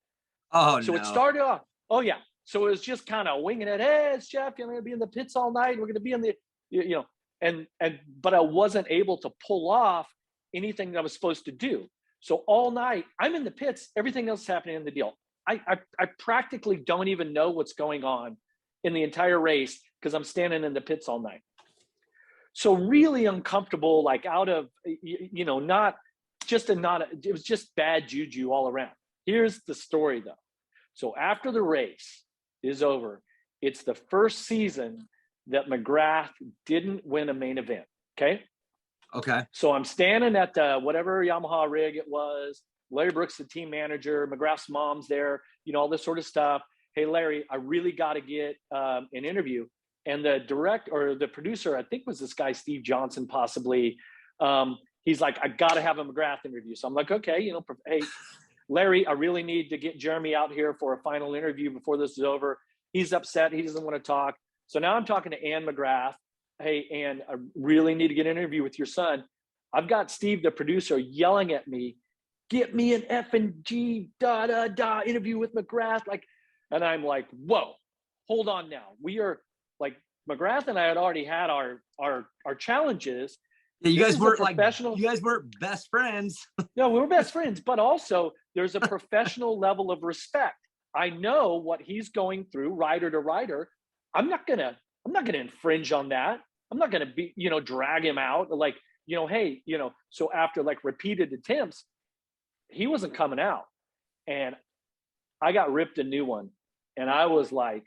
Oh, so no. It started off. Oh yeah. So it was just kind of winging it. Hey, it's Jeff. I'm going to be in the pits all night. We're going to be in the, but I wasn't able to pull off anything that I was supposed to do. So all night I'm in the pits. Everything else is happening in the deal. I practically don't even know what's going on in the entire race because I'm standing in the pits all night. So really uncomfortable, like out of, it was just bad juju all around. Here's the story though. So after the race is over, it's the first season that McGrath didn't win a main event. Okay. So I'm standing at whatever Yamaha rig it was. Larry Brooks, the team manager, McGrath's mom's there, all this sort of stuff. Hey, Larry, I really got to get an interview. And the producer, I think was this guy, Steve Johnson, possibly. He's like, I got to have a McGrath interview. So I'm like, okay, hey, Larry, I really need to get Jeremy out here for a final interview before this is over. He's upset. He doesn't want to talk. So now I'm talking to Ann McGrath. Hey, Ann, I really need to get an interview with your son. I've got Steve, the producer, yelling at me, get me an F and G, interview with McGrath. Like, And I'm like, whoa, hold on now. We are like, McGrath and I had already had our challenges. Yeah, you This guys is a weren't like, professional. you guys weren't best friends. No, we were best friends, but also there's a professional level of respect. I know what he's going through, rider to rider. I'm not gonna infringe on that. I'm not gonna be, drag him out. Like, hey, so after like repeated attempts, he wasn't coming out. And I got ripped a new one. And I was like,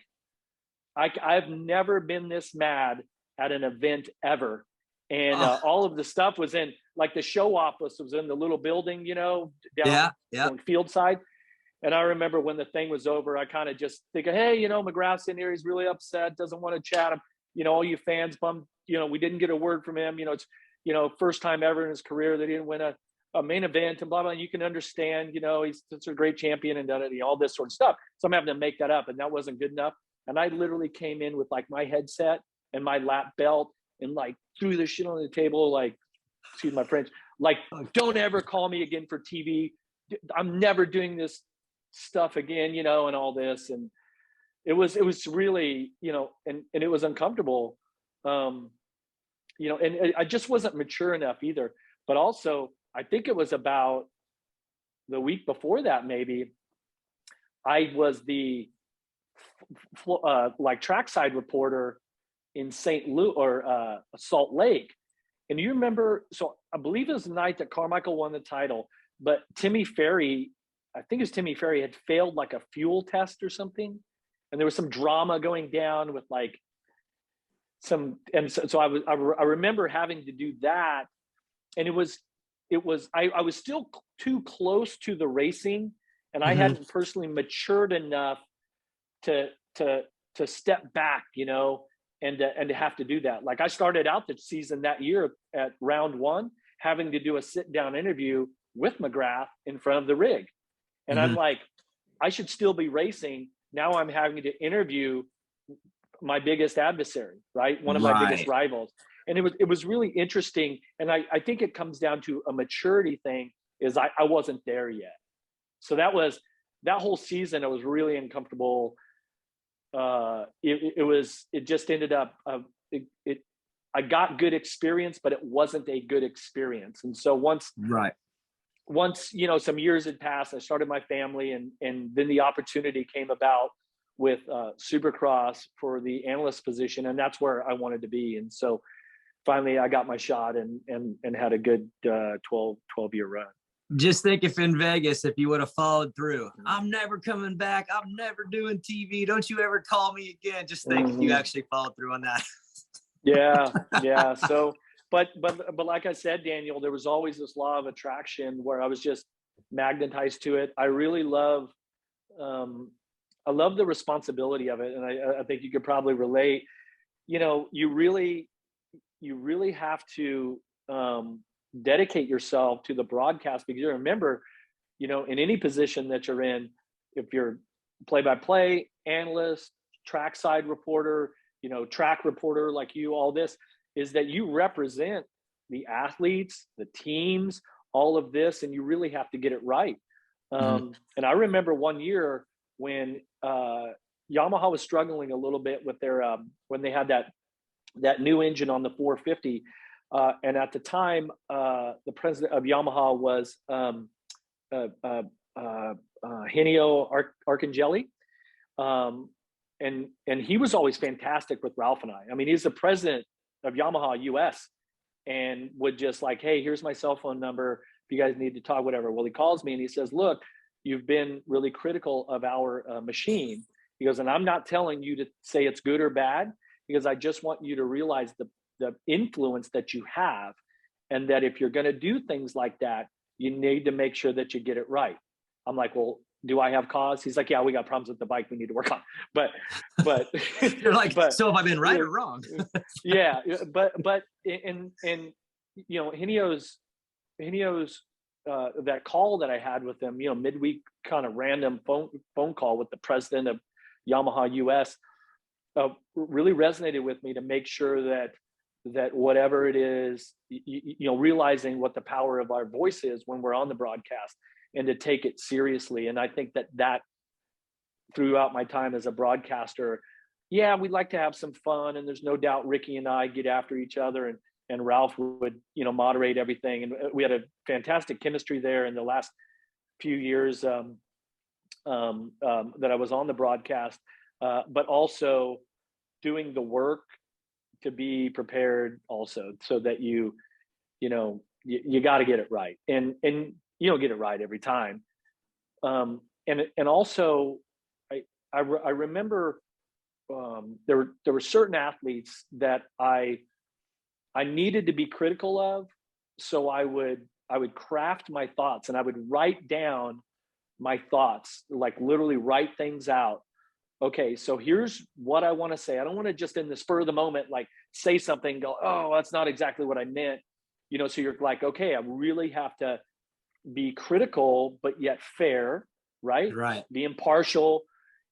I've never been this mad at an event ever. And all of the stuff was in, like the show office was in the little building, down on field side. And I remember when the thing was over, I kind of just think, hey, McGrath's in here. He's really upset, doesn't want to chat him. All you fans bummed, we didn't get a word from him. It's, first time ever in his career that he didn't win a main event and blah, blah. And you can understand, he's such a great champion and all this sort of stuff. So I'm having to make that up, and that wasn't good enough. And I literally came in with like my headset and my lap belt and like threw the shit on the table, like, excuse my French, like, don't ever call me again for TV. I'm never doing this stuff again, and all this. And it was really, and it was uncomfortable, and I just wasn't mature enough either. But also, I think it was about the week before that, maybe, I was the like trackside reporter in St. Louis or Salt Lake. And you remember, so I believe it was the night that Carmichael won the title, but Timmy Ferry, I think it was Timmy Ferry, had failed like a fuel test or something. And there was some drama going down with like so I remember having to do that. And I was still too close to the racing, and I hadn't personally matured enough to step back, and to have to do that. Like I started out the season that year at round 1, having to do a sit down interview with McGrath in front of the rig. And I'm like, I should still be racing. Now I'm having to interview my biggest adversary, right? One of my biggest rivals. And it was really interesting. And I think it comes down to a maturity thing, is I wasn't there yet. So that whole season, I was really uncomfortable. It just ended up, I got good experience, but it wasn't a good experience. And so once, some years had passed, I started my family, and then the opportunity came about with Supercross for the analyst position. And that's where I wanted to be. And so finally I got my shot and had a good 12-year run. Just think if in Vegas, if you would have followed through, I'm never coming back. I'm never doing TV. Don't you ever call me again. Just think if you actually followed through on that. Yeah. So, but like I said, Daniel, there was always this law of attraction where I was just magnetized to it. I really love, I love the responsibility of it. And I think you could probably relate, you really have to, dedicate yourself to the broadcast, because you remember, in any position that you're in, if you're play-by-play analyst, trackside reporter, track reporter like you, all this is that you represent the athletes, the teams, all of this, and you really have to get it right. And I remember one year when Yamaha was struggling a little bit with their when they had that new engine on the 450. And at the time, the president of Yamaha was Henio Arcangeli. And he was always fantastic with Ralph and I. I mean, he's the president of Yamaha US, and would just like, hey, here's my cell phone number. If you guys need to talk, whatever. Well, he calls me and he says, look, you've been really critical of our machine. He goes, and I'm not telling you to say it's good or bad, because I just want you to realize the influence that you have, and that if you're going to do things like that, you need to make sure that you get it right. I'm like, well, do I have cause? He's like, yeah, we got problems with the bike we need to work on. But you're like, so have I been right or wrong? Yeah. But Henio's that call that I had with him, midweek kind of random phone call with the president of Yamaha US, really resonated with me, to make sure that whatever it is, realizing what the power of our voice is when we're on the broadcast, and to take it seriously. And I think that throughout my time as a broadcaster, yeah, we'd like to have some fun. And there's no doubt Ricky and I get after each other, and Ralph would, moderate everything. And we had a fantastic chemistry there in the last few years that I was on the broadcast, but also doing the work to be prepared also, so that you got to get it right. And you don't get it right every time. And also I remember there were certain athletes that I needed to be critical of. So I would craft my thoughts, and I would write down my thoughts, like literally write things out. Okay, so here's what I want to say. I don't want to just in the spur of the moment, like say something, go, oh, that's not exactly what I meant. So you're like, okay, I really have to be critical, but yet fair, right? Right. Be impartial,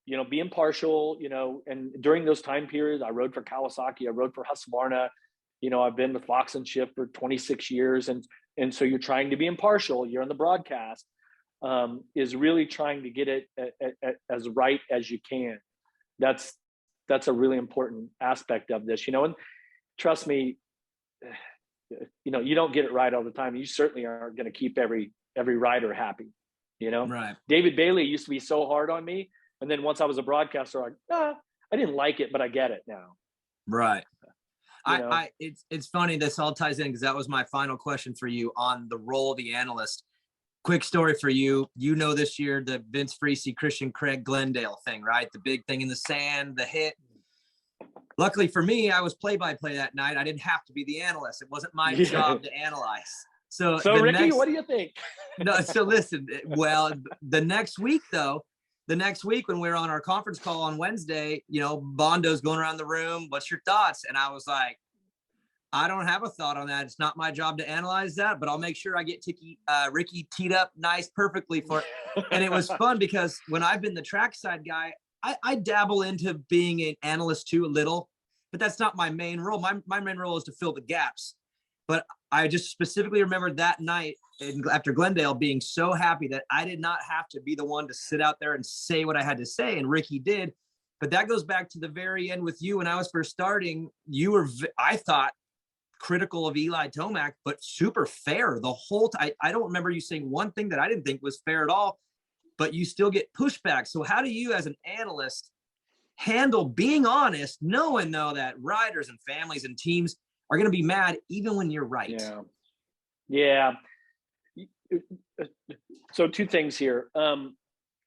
and during those time periods, I rode for Kawasaki, I rode for Husqvarna, I've been with Fox and Shift for 26 years. And so you're trying to be impartial. You're on the broadcast, is really trying to get it as right as you can. That's a really important aspect of this, and trust me, you don't get it right all the time. You certainly aren't going to keep every rider happy, Right. David Bailey used to be so hard on me. And then once I was a broadcaster, I didn't like it, but I get it now. Right. It's funny. This all ties in because that was my final question for you on the role of the analyst. Quick story for you. This year, the Vince Freese, Christian Craig, Glendale thing, right? The big thing in the sand, the hit. Luckily for me, I was play-by-play that night. I didn't have to be the analyst. It wasn't my job to analyze. So Ricky, what do you think? No, so listen, well, the next week when we were on our conference call on Wednesday, Bondo's going around the room. What's your thoughts? And I was like, I don't have a thought on that. It's not my job to analyze that, but I'll make sure I get Ricky teed up nice, perfectly for it. And it was fun because when I've been the trackside guy, I dabble into being an analyst too a little, but that's not my main role. My main role is to fill the gaps. But I just specifically remembered that night after Glendale being so happy that I did not have to be the one to sit out there and say what I had to say. And Ricky did. But that goes back to the very end with you. When I was first starting, you were, I thought, critical of Eli Tomac, but super fair the whole time. I don't remember you saying one thing that I didn't think was fair at all, but you still get pushback. So how do you as an analyst handle being honest, knowing though that riders and families and teams are going to be mad even when you're right? Yeah. So two things here.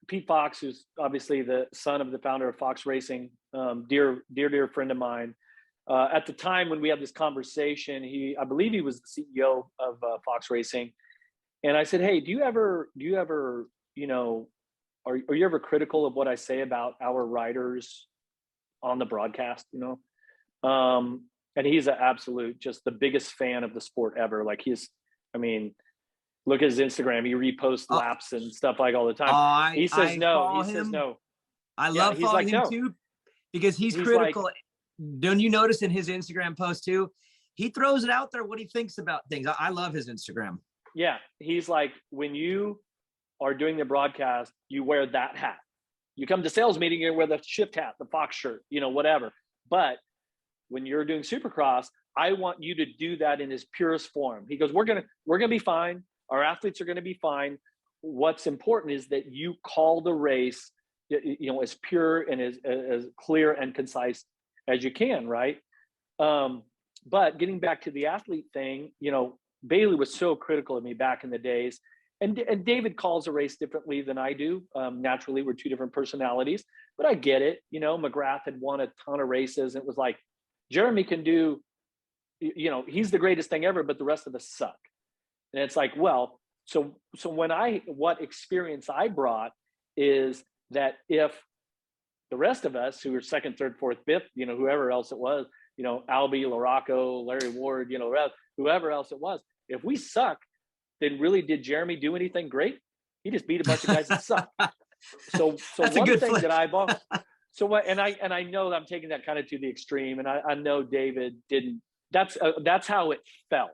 Pete Fox, who's obviously the son of the founder of Fox Racing, dear friend of mine. At the time when we had this conversation, I believe he was the CEO of Fox Racing. And I said, hey, are you ever, are you ever critical of what I say about our riders on the broadcast, and he's an absolute, just the biggest fan of the sport ever. Like look at his Instagram. He reposts laps and stuff like all the time. He says no. He says no. I love following him too, because he's critical. Like, don't you notice in his Instagram post too, he throws it out there what he thinks about things. I love his Instagram. Yeah. He's like, when you are doing the broadcast, you wear that hat. You come to sales meeting, you wear the shift hat, the Fox shirt, whatever. But when you're doing Supercross, I want you to do that in its purest form. He goes, we're gonna be fine. Our athletes are gonna be fine. What's important is that you call the race, as pure and as clear and concise as you can, right? But getting back to the athlete thing, Bailey was so critical of me back in the days. And David calls a race differently than I do. Naturally, we're two different personalities, but I get it. McGrath had won a ton of races. And it was like, Jeremy can do, he's the greatest thing ever, but the rest of us suck. And it's like, well, so what experience I brought is that if the rest of us who were second, third, fourth, fifth, whoever else it was, Albie, Larocco, Larry Ward, whoever else it was, if we suck, then really did Jeremy do anything great? He just beat a bunch of guys that suck. So that's one a good thing flip. that I bought. So what? And I know that I'm taking that kind of to the extreme, and I know David didn't. That's how it felt.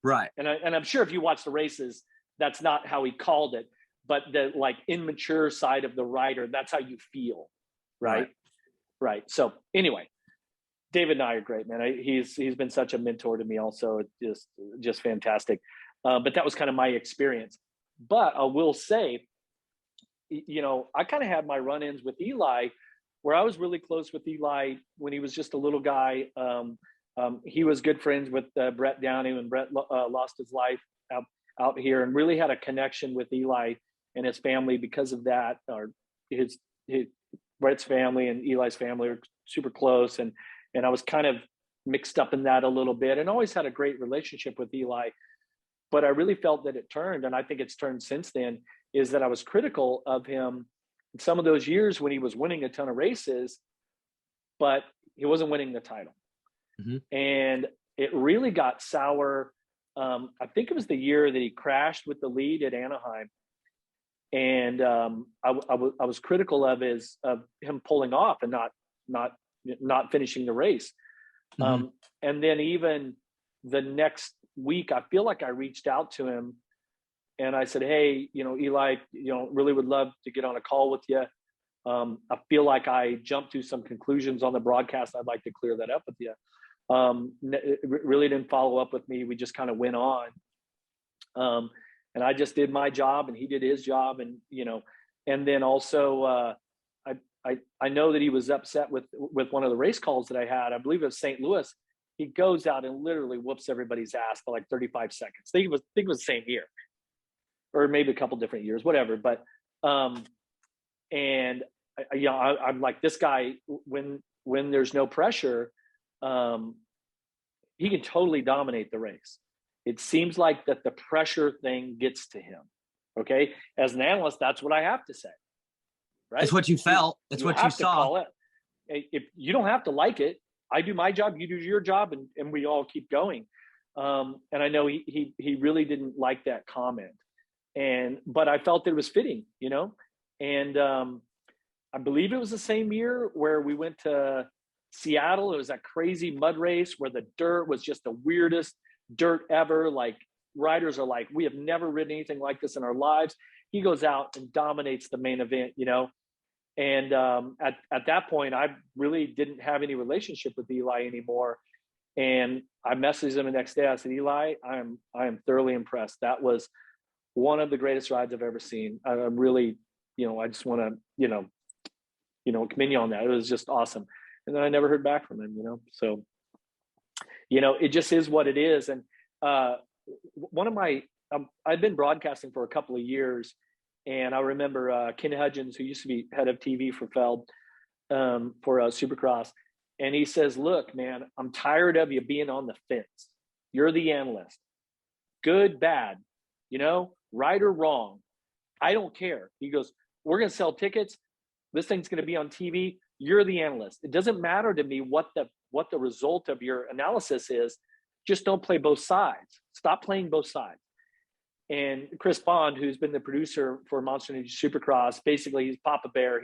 Right. And I'm sure if you watch the races, that's not how he called it. but the like immature side of the rider, that's how you feel. Right. So anyway, David and I are great, man. He's been such a mentor to me also. Just fantastic. But that was kind of my experience. But I will say, you know, I kind of had my run-ins with Eli where I was really close with Eli when he was just a little guy. He was good friends with Brett Downey when Brett lost his life out here, and really had a connection with Eli and his family because of that. Or his Brett's family and Eli's family are super close, and I was kind of mixed up in that a little bit, and always had a great relationship with Eli. But I really felt that it turned, and I think it's turned since then, is that I was critical of him in some of those years when he was winning a ton of races, but he wasn't winning the title. And it really got sour. I think it was the year that he crashed with the lead at Anaheim. And I was critical of him pulling off and not finishing the race. And then even the next week, I feel like I reached out to him and I said, hey, you know, Eli, you know, really would love to get on a call with you. I feel like I jumped to some conclusions on the broadcast. I'd like to clear that up with you. Really didn't follow up with me. We just kind of went on. And I just did my job and he did his job. And, you know, and then also I know that he was upset with one of the race calls that I had. I believe it was St. Louis. He goes out and literally whoops everybody's ass for like 35 seconds. I think it was the same year, or maybe a couple different years, whatever. But, and I'm like, this guy, when there's no pressure, he can totally dominate the race. It seems like that the pressure thing gets to him. Okay. As an analyst, that's what I have to say. Right. That's what you felt. That's what you saw. Call it. If you don't have to like it, I do my job, you do your job, and we all keep going. And I know he really didn't like that comment, but I felt it was fitting, you know. And I believe it was the same year where we went to Seattle. It was that crazy mud race where the dirt was just the weirdest dirt ever. Like, riders are like, we have never ridden anything like this in our lives. He goes out and dominates the main event, you know. And at that point, I really didn't have any relationship with Eli anymore. And I messaged him the next day. I said, Eli, I am thoroughly impressed. That was one of the greatest rides I've ever seen. I'm really, you know, I just want to, you know, commend you on that. It was just awesome. And then I never heard back from him, you know. So, you know, it just is what it is. And one of my, I've been broadcasting for a couple of years. And I remember Ken Hudgens, who used to be head of TV for Feld, for Supercross. And he says, look, man, I'm tired of you being on the fence. You're the analyst. Good, bad, you know, right or wrong. I don't care. He goes, we're going to sell tickets. This thing's going to be on TV. You're the analyst. It doesn't matter to me what the result of your analysis is. Just don't play both sides. Stop playing both sides. And Chris Bond, who's been the producer for Monster Energy Supercross, basically he's Papa Bear.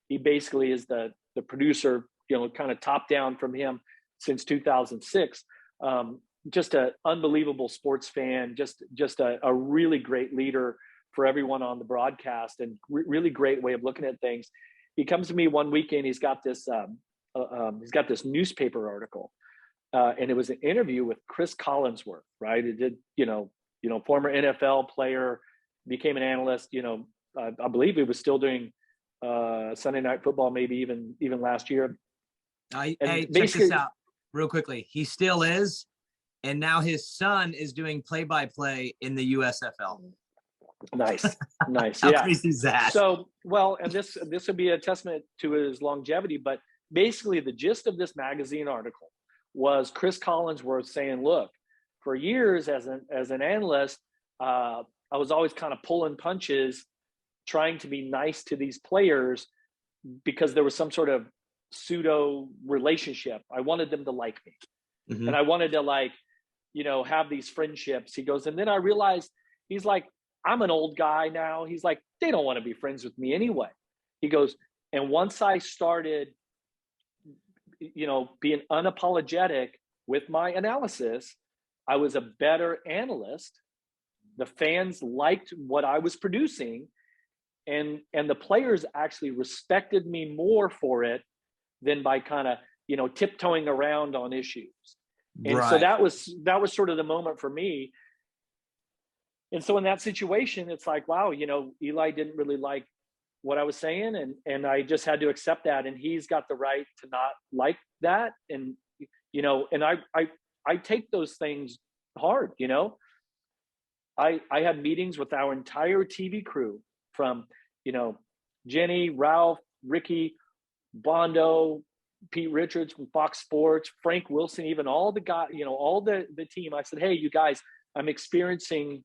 He basically is the producer, you know, kind of top down from him since 2006. Just an unbelievable sports fan, just a really great leader for everyone on the broadcast, and really great way of looking at things. He comes to me one weekend. He's got this newspaper article, and it was an interview with Chris Collinsworth. Right? It did, you know, former NFL player, became an analyst. You know, I believe he was still doing Sunday Night Football, maybe even last year. Hey, check this out real quickly. He still is, and now his son is doing play-by-play in the USFL. Nice. How Yeah. crazy is that? So, well, and this would be a testament to his longevity, but basically the gist of this magazine article was Chris Collinsworth saying, look, for years as an analyst, I was always kind of pulling punches, trying to be nice to these players because there was some sort of pseudo relationship. I wanted them to like me. Mm-hmm. And I wanted to, like, you know, have these friendships. He goes, and then I realized, he's like, I'm an old guy now. He's like, they don't want to be friends with me anyway. He goes, and once I started, you know, being unapologetic with my analysis, I was a better analyst. The fans liked what I was producing. and the players actually respected me more for it than by kind of, you know, tiptoeing around on issues. And so that was sort of the moment for me. And so in that situation, it's like, wow, you know, Eli didn't really like what I was saying, and I just had to accept that, and he's got the right to not like that. And, you know, and I take those things hard, you know. I had meetings with our entire TV crew, from, you know, Jenny, Ralph, Ricky, Bondo, Pete Richards from Fox Sports, Frank Wilson, even all the guys, you know, all the team. I said, hey, you guys, I'm experiencing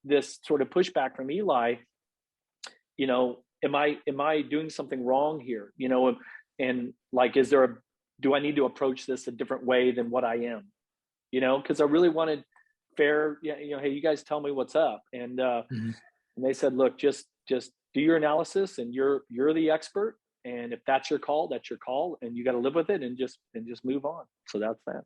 this sort of pushback from Eli. You know, am I doing something wrong here? You know, and like, do I need to approach this a different way than what I am? You know, because I really wanted fair, you know, hey, you guys tell me what's up. And and they said, look, just do your analysis, and you're the expert. And if that's your call, that's your call, and you got to live with it and just move on. So that's that.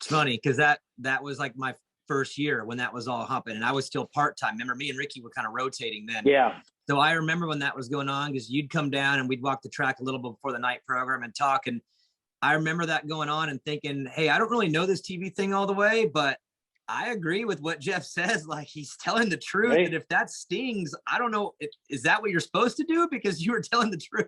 It's funny because that was like my first year when that was all hopping, and I was still part-time. Remember, me and Ricky were kind of rotating then. Yeah. So I remember when that was going on, because you'd come down and we'd walk the track a little bit before the night program and talk. And I remember that going on and thinking, hey, I don't really know this TV thing all the way, but I agree with what Jeff says. Like, he's telling the truth. Right. And if that stings, I don't know, is that what you're supposed to do? Because you were telling the truth.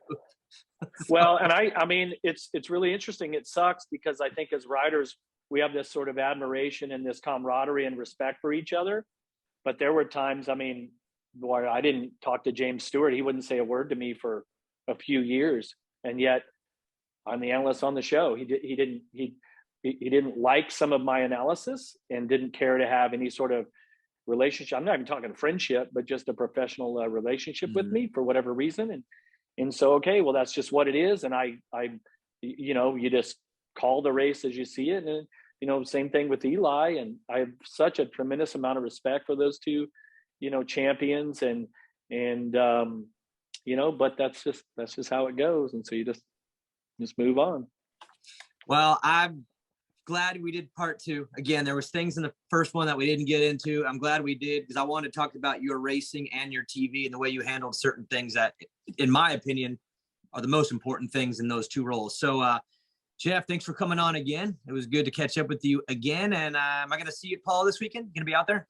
Well, and I mean, it's really interesting. It sucks because I think as riders, we have this sort of admiration and this camaraderie and respect for each other. But there were times, I mean, boy, I didn't talk to James Stewart. He wouldn't say a word to me for a few years. And yet I'm the analyst on the show. He didn't like some of my analysis and didn't care to have any sort of relationship. I'm not even talking friendship, but just a professional relationship with me for whatever reason. And so, okay, well, that's just what it is. And I, you know, you just call the race as you see it. And, you know, same thing with Eli. And I have such a tremendous amount of respect for those two, you know, champions, and you know, but that's just how it goes. And so you just move on. Well, I'm glad we did part two. Again, there was things in the first one that we didn't get into. I'm glad we did, because I wanted to talk about your racing and your TV and the way you handled certain things that, in my opinion, are the most important things in those two roles. So, Jeff, thanks for coming on again. It was good to catch up with you again. And am I going to see you at Paul this weekend? Going to be out there?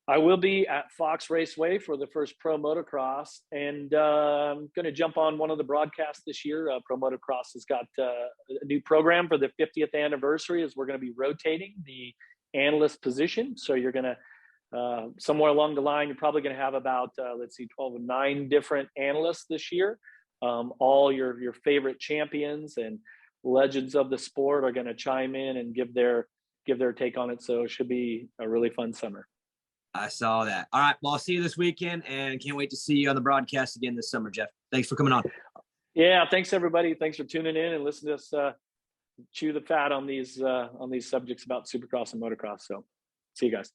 I will be at Fox Raceway for the first Pro Motocross, and I'm going to jump on one of the broadcasts this year. Pro Motocross has got a new program for the 50th anniversary, as we're going to be rotating the analyst position. So you're going to, somewhere along the line, you're probably going to have about, 9 different analysts this year. All your favorite champions and legends of the sport are going to chime in and give their take on it. So it should be a really fun summer. I saw that. All right. Well, I'll see you this weekend, and can't wait to see you on the broadcast again this summer, Jeff. Thanks for coming on. Yeah. Thanks, everybody. Thanks for tuning in and listening to us chew the fat on these subjects about Supercross and Motocross. So see you guys.